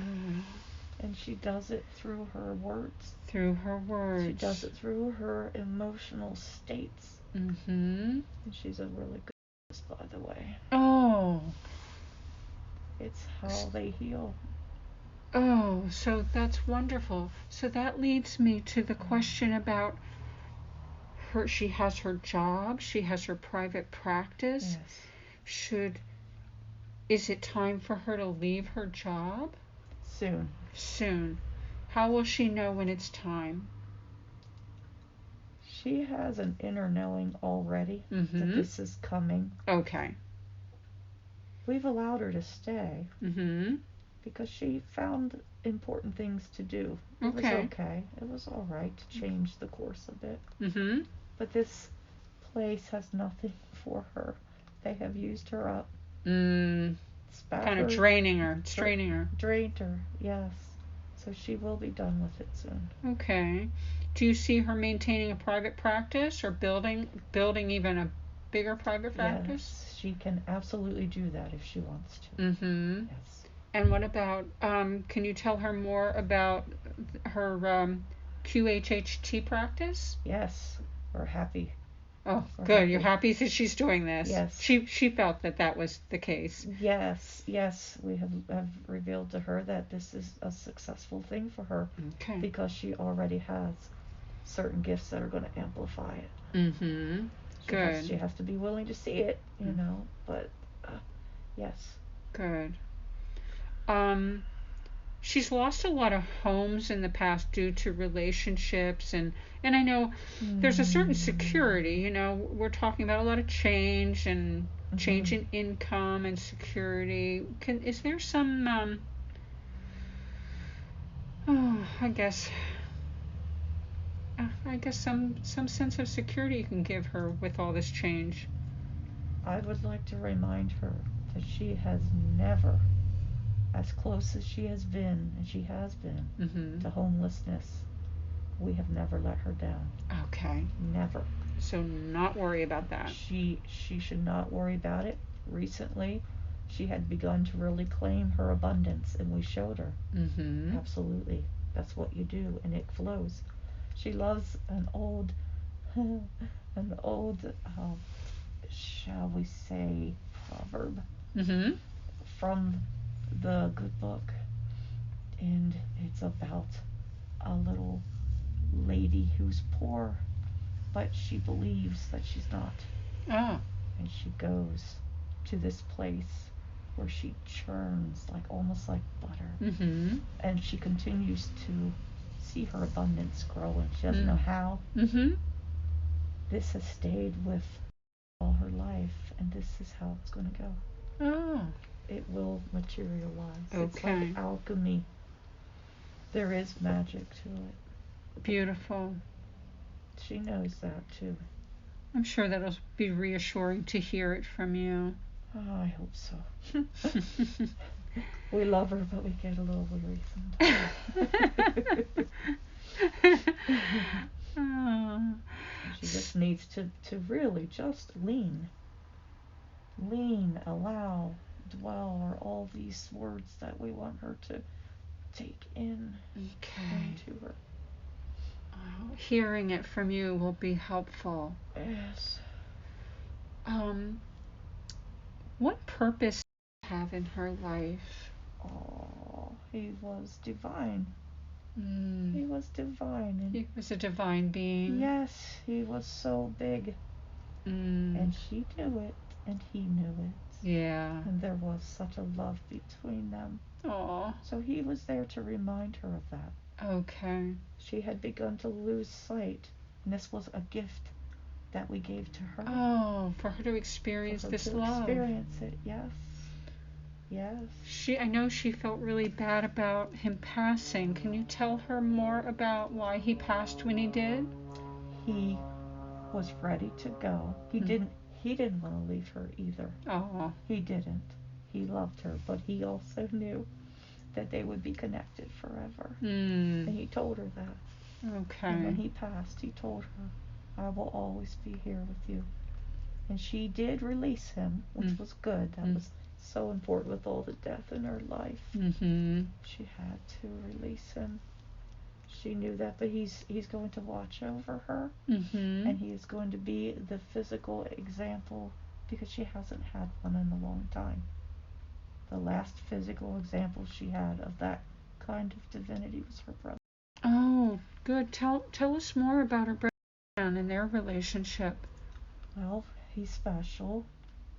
And she does it through her words. Through her words. She does it through her emotional states. Mm-hmm. And she's a really good artist, by the way. Oh. It's how they heal. Oh, so that's wonderful. So that leads me to the question about her. She has her job. She has her private practice. Yes. Is it time for her to leave her job? Soon. How will she know when it's time? She has an inner knowing already that this is coming. Okay. We've allowed her to stay because she found important things to do. It was okay. It was all right to change the course a bit. But this place has nothing for her. They have used her up. Kind of draining her, straining her. Drained her, yes. So she will be done with it soon. Okay. Do you see her maintaining a private practice or building even a bigger private practice? Yes, she can absolutely do that if she wants to. Yes. And what about, can you tell her more about her QHHT practice? Yes, we're happy. Oh, good. You're happy that she's doing this. Yes. She felt that was the case. Yes. We have revealed to her that this is a successful thing for her. Okay. Because she already has certain gifts that are going to amplify it. Good. She has to be willing to see it, but yes. Good. She's lost a lot of homes in the past due to relationships, and I know there's a certain security, we're talking about a lot of change and change in income and security. Is there some I guess some sense of security you can give her with all this change? I would like to remind her that she has never, as close as she has been, and she has been, to homelessness, we have never let her down. Okay. Never. So not worry about that. She should not worry about it. Recently, she had begun to really claim her abundance, and we showed her. Absolutely. That's what you do, and it flows. She loves an old, shall we say, proverb from the good book, and it's about a little lady who's poor, but she believes that she's not. And she goes to this place where she churns almost like butter, and she continues to see her abundance grow, and she doesn't know how. This has stayed with all her life, and this is how it's going to go. It will materialize. It's like alchemy. There is magic to it. Beautiful. She knows that too. I'm sure that'll be reassuring to hear it from you. Oh, I hope so. We love her, but we get a little weary sometimes. She just needs to really just lean, allow, dwell, are all these words that we want her to take in into her. Hearing it from you will be helpful. Yes. What purpose did he have in her life? Oh, he was divine. He was divine. And he was a divine being. Yes, he was so big. And she knew it, and he knew it. Yeah. And there was such a love between them. Aw. So he was there to remind her of that. Okay. She had begun to lose sight, and this was a gift that we gave to her. Oh, for her to experience this love. Experience it, yes. Yes. I know she felt really bad about him passing. Can you tell her more about why he passed when he did? He was ready to go. He didn't want to leave her either. Oh. He didn't. He loved her, but he also knew that they would be connected forever. And he told her that. Okay. And when he passed, he told her, I will always be here with you. And she did release him, which was good. That was so important with all the death in her life. She had to release him. She knew that, but he's going to watch over her, and he is going to be the physical example, because she hasn't had one in a long time. The last physical example she had of that kind of divinity was her brother. Oh, good. Tell us more about her brother and their relationship. Well, he's special.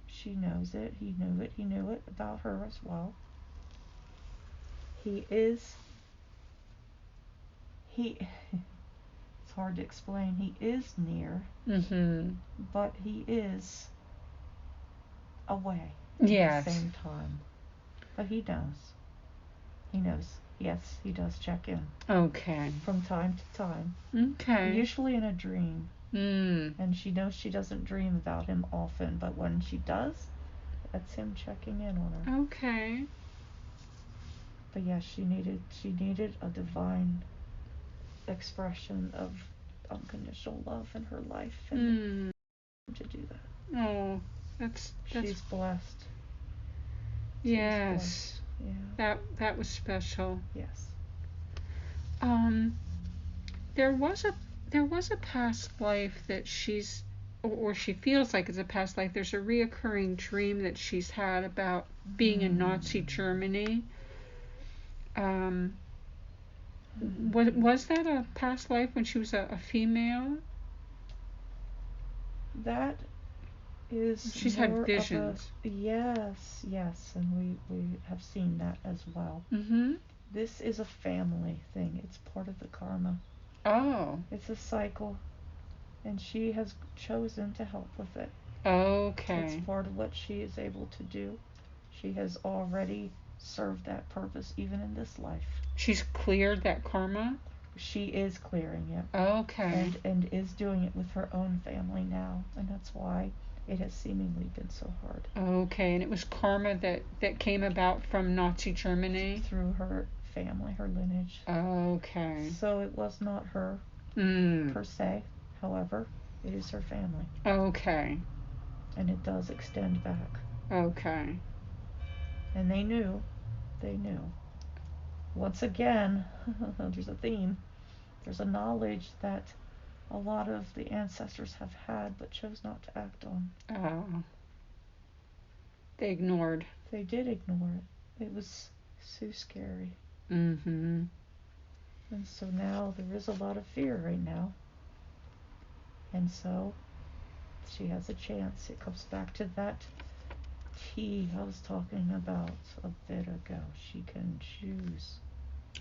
She knows it. He knew it. He knew it about her as well. It's hard to explain. He is near, but he is away at the same time. But he knows. He knows. Yes, he does check in. Okay. From time to time. Okay. Usually in a dream. And she knows she doesn't dream about him often, but when she does, that's him checking in on her. Okay. But yes, she needed a divine expression of unconditional love in her life, and to do that. Oh, that's she's blessed. Yes. Blessed. Yeah. That was special. Yes. There was a past life that she's, or she feels like it's a past life. There's a reoccurring dream that she's had about being in Nazi Germany. Was that a past life when she was a female? That is. She's had visions. Yes, and we have seen that as well. This is a family thing. It's part of the karma. Oh. It's a cycle, and she has chosen to help with it. Okay. It's part of what she is able to do. She has already served that purpose even in this life. She's cleared that karma? She is clearing it. Okay. And is doing it with her own family now, and that's why it has seemingly been so hard. Okay, and it was karma that came about from Nazi Germany? Through her family, her lineage. Okay. So it was not her per se. However, it is her family. Okay. And it does extend back. Okay. And they knew. Once again, there's a theme. There's a knowledge that a lot of the ancestors have had but chose not to act on. Oh. They ignored. They did ignore it. It was so scary. And so now there is a lot of fear right now. And so she has a chance. It comes back to that T I was talking about a bit ago. She can choose.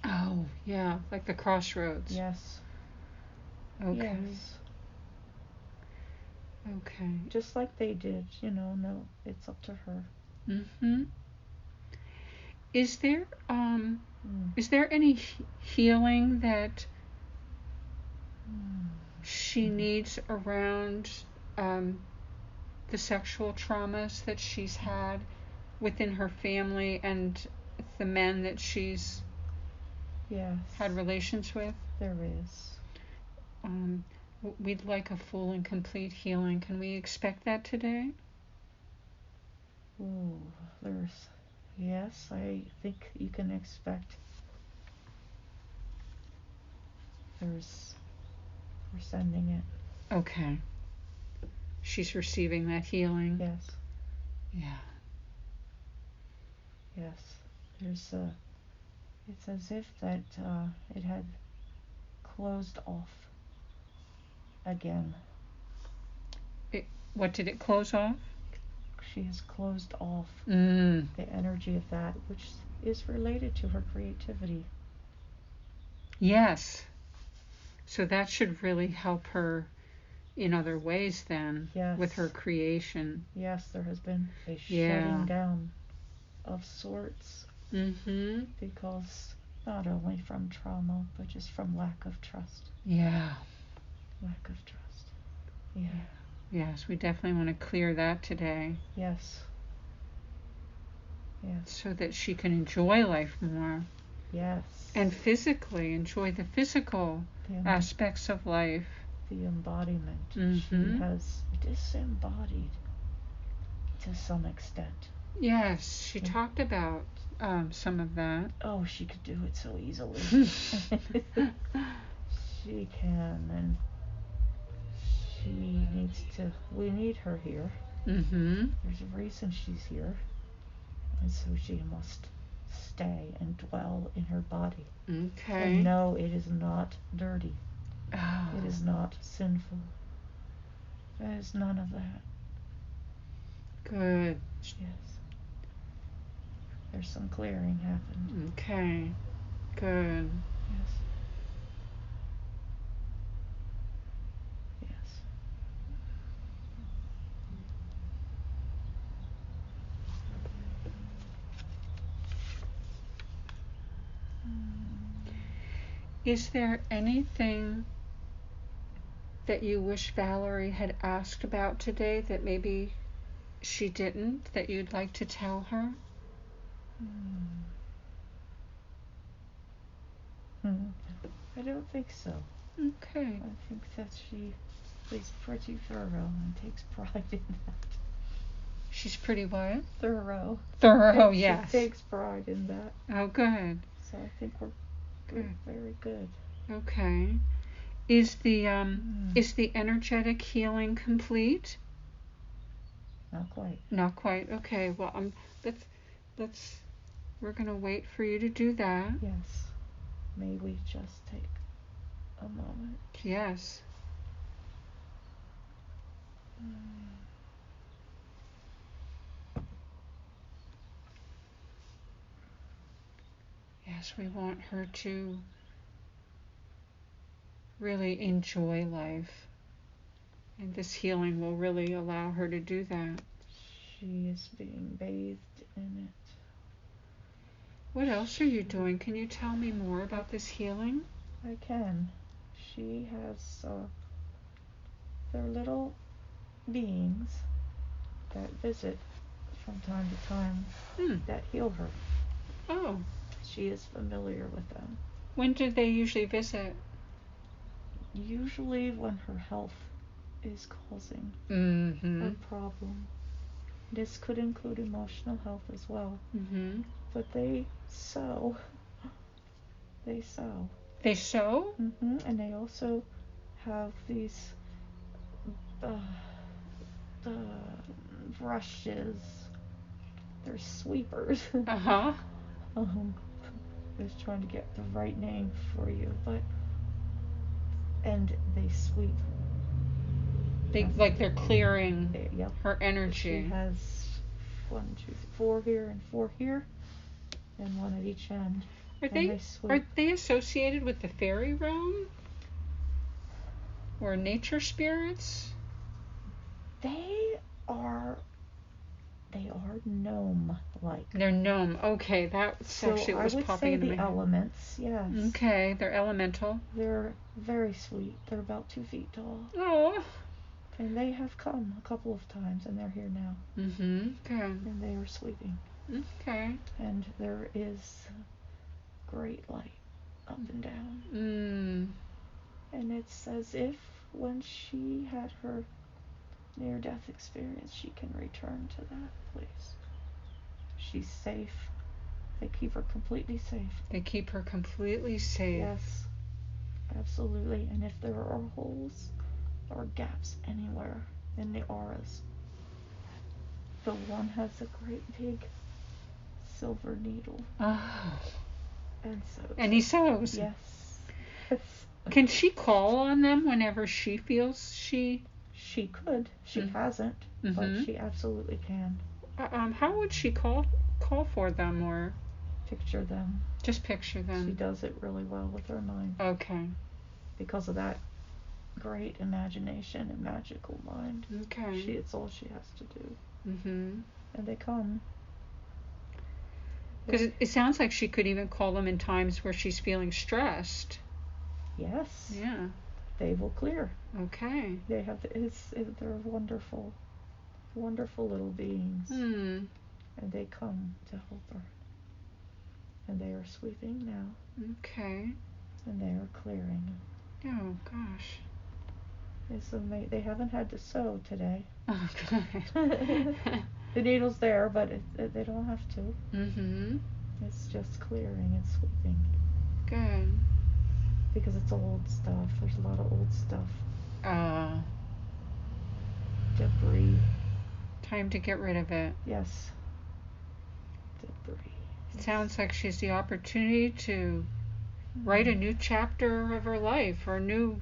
Oh, yeah, like the crossroads. Yes. Okay. Yes. Okay. Just like they did, no, it's up to her. Is there any healing that she needs around the sexual traumas that she's had within her family and the men that she's had relations with? There is. We'd like a full and complete healing. Can we expect that today? Yes, I think you can expect. We're sending it. Okay. She's receiving that healing? Yes. Yeah. Yes. There's it's as if that it had closed off again. What did it close off? She has closed off the energy of that, which is related to her creativity. Yes. So that should really help her in other ways then, yes. with her creation. Yes, there has been a shutting down of sorts. Because not only from trauma, but just from lack of trust. Yeah. Lack of trust. Yeah. Yes, we definitely want to clear that today. Yes. Yes. So that she can enjoy life more. Yes. And physically enjoy the physical aspects of life. The embodiment. She has disembodied to some extent. Yes, she talked about some of that. Oh, she could do it so easily. She can, and she needs to. We need her here. There's a reason she's here, and so she must stay and dwell in her body. Okay. And no, it is not dirty. It is not sinful. There is none of that. Good. Yes. There's some clearing happened. Okay. Good. Yes. Yes. Is there anything that you wish Valerie had asked about today that maybe she didn't, that you'd like to tell her? I don't think so. Okay. I think that she is pretty thorough and takes pride in that. She's pretty what? Thorough. Yes. She takes pride in that. Oh, good. So I think we're good. Very good. Okay. Is the energetic healing complete? Not quite. Not quite. Okay. Well, we're gonna wait for you to do that. Yes. May we just take a moment? Yes. Yes, we want her to really enjoy life. And this healing will really allow her to do that. She is being bathed in it. What else are you doing? Can you tell me more about this healing? I can. She has, they're little beings that visit from time to time that heal her. Oh. She is familiar with them. When do they usually visit? Usually when her health is causing a problem. This could include emotional health as well. But they sew. They sew. They sew? And they also have these brushes. They're sweepers. Just trying to get the right name for you, and they sweep. They're clearing her energy. She has 1, 2, 4 here and 4 here, and 1 at each end. Are they associated with the fairy realm? Or nature spirits? They are gnome-like. They're gnome. Okay, that's actually what was popping in my head. I would say the elements, yes. Okay, they're elemental. They're very sweet. They're about 2 feet tall. Oh. And they have come a couple of times, and they're here now. Okay. And they are sweeping. Okay. And there is great light up and down. And it's as if when she had her near-death experience, she can return to that place. She's safe. They keep her completely safe. They keep her completely safe. Yes, absolutely. And if there are holes or gaps anywhere in the auras, the one has a great big silver needle. Oh. And so. And he sews. Yes. Can she call on them whenever she feels she? She could. She hasn't, but she absolutely can. How would she call for them, or? Picture them. Just picture them. She does it really well with her mind. Okay. Because of that great imagination and magical mind. Okay. It's all she has to do. And they come. Because it sounds like she could even call them in times where she's feeling stressed. Yes. Yeah. They will clear. Okay. They have. They're wonderful, wonderful little beings. And they come to help her. And they are sweeping now. Okay. And they are clearing. Oh gosh. It's amazing. They haven't had to sew today. Oh, good. The needle's there, but they don't have to. It's just clearing and sweeping. Good. Because it's old stuff. There's a lot of old stuff. Debris. Time to get rid of it. Yes. Debris. It sounds like she's the opportunity to write a new chapter of her life, or new.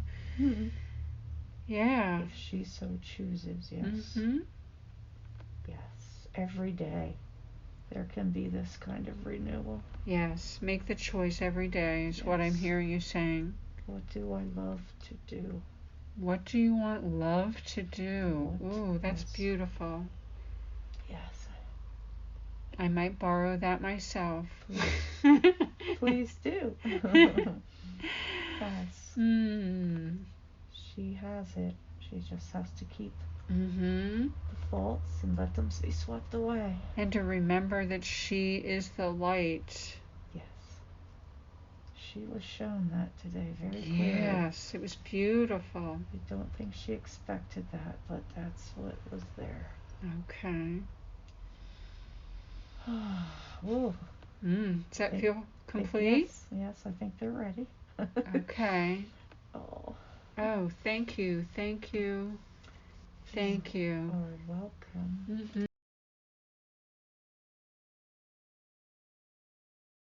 Yeah. If she so chooses, yes. Yes. Every day there can be this kind of renewal. Yes. Make the choice every day is what I'm hearing you saying. What do I love to do? What do you want love to do? Ooh, that's beautiful. Yes. I might borrow that myself. Please do. Yes. She has it. She just has to keep the faults and let them be swept away. And to remember that she is the light. Yes. She was shown that today very clearly. Yes, it was beautiful. I don't think she expected that, but that's what was there. Okay. Ooh. Does that feel complete? Yes, I think they're ready. Okay. Oh, thank you. Thank you. Thank you. You're welcome.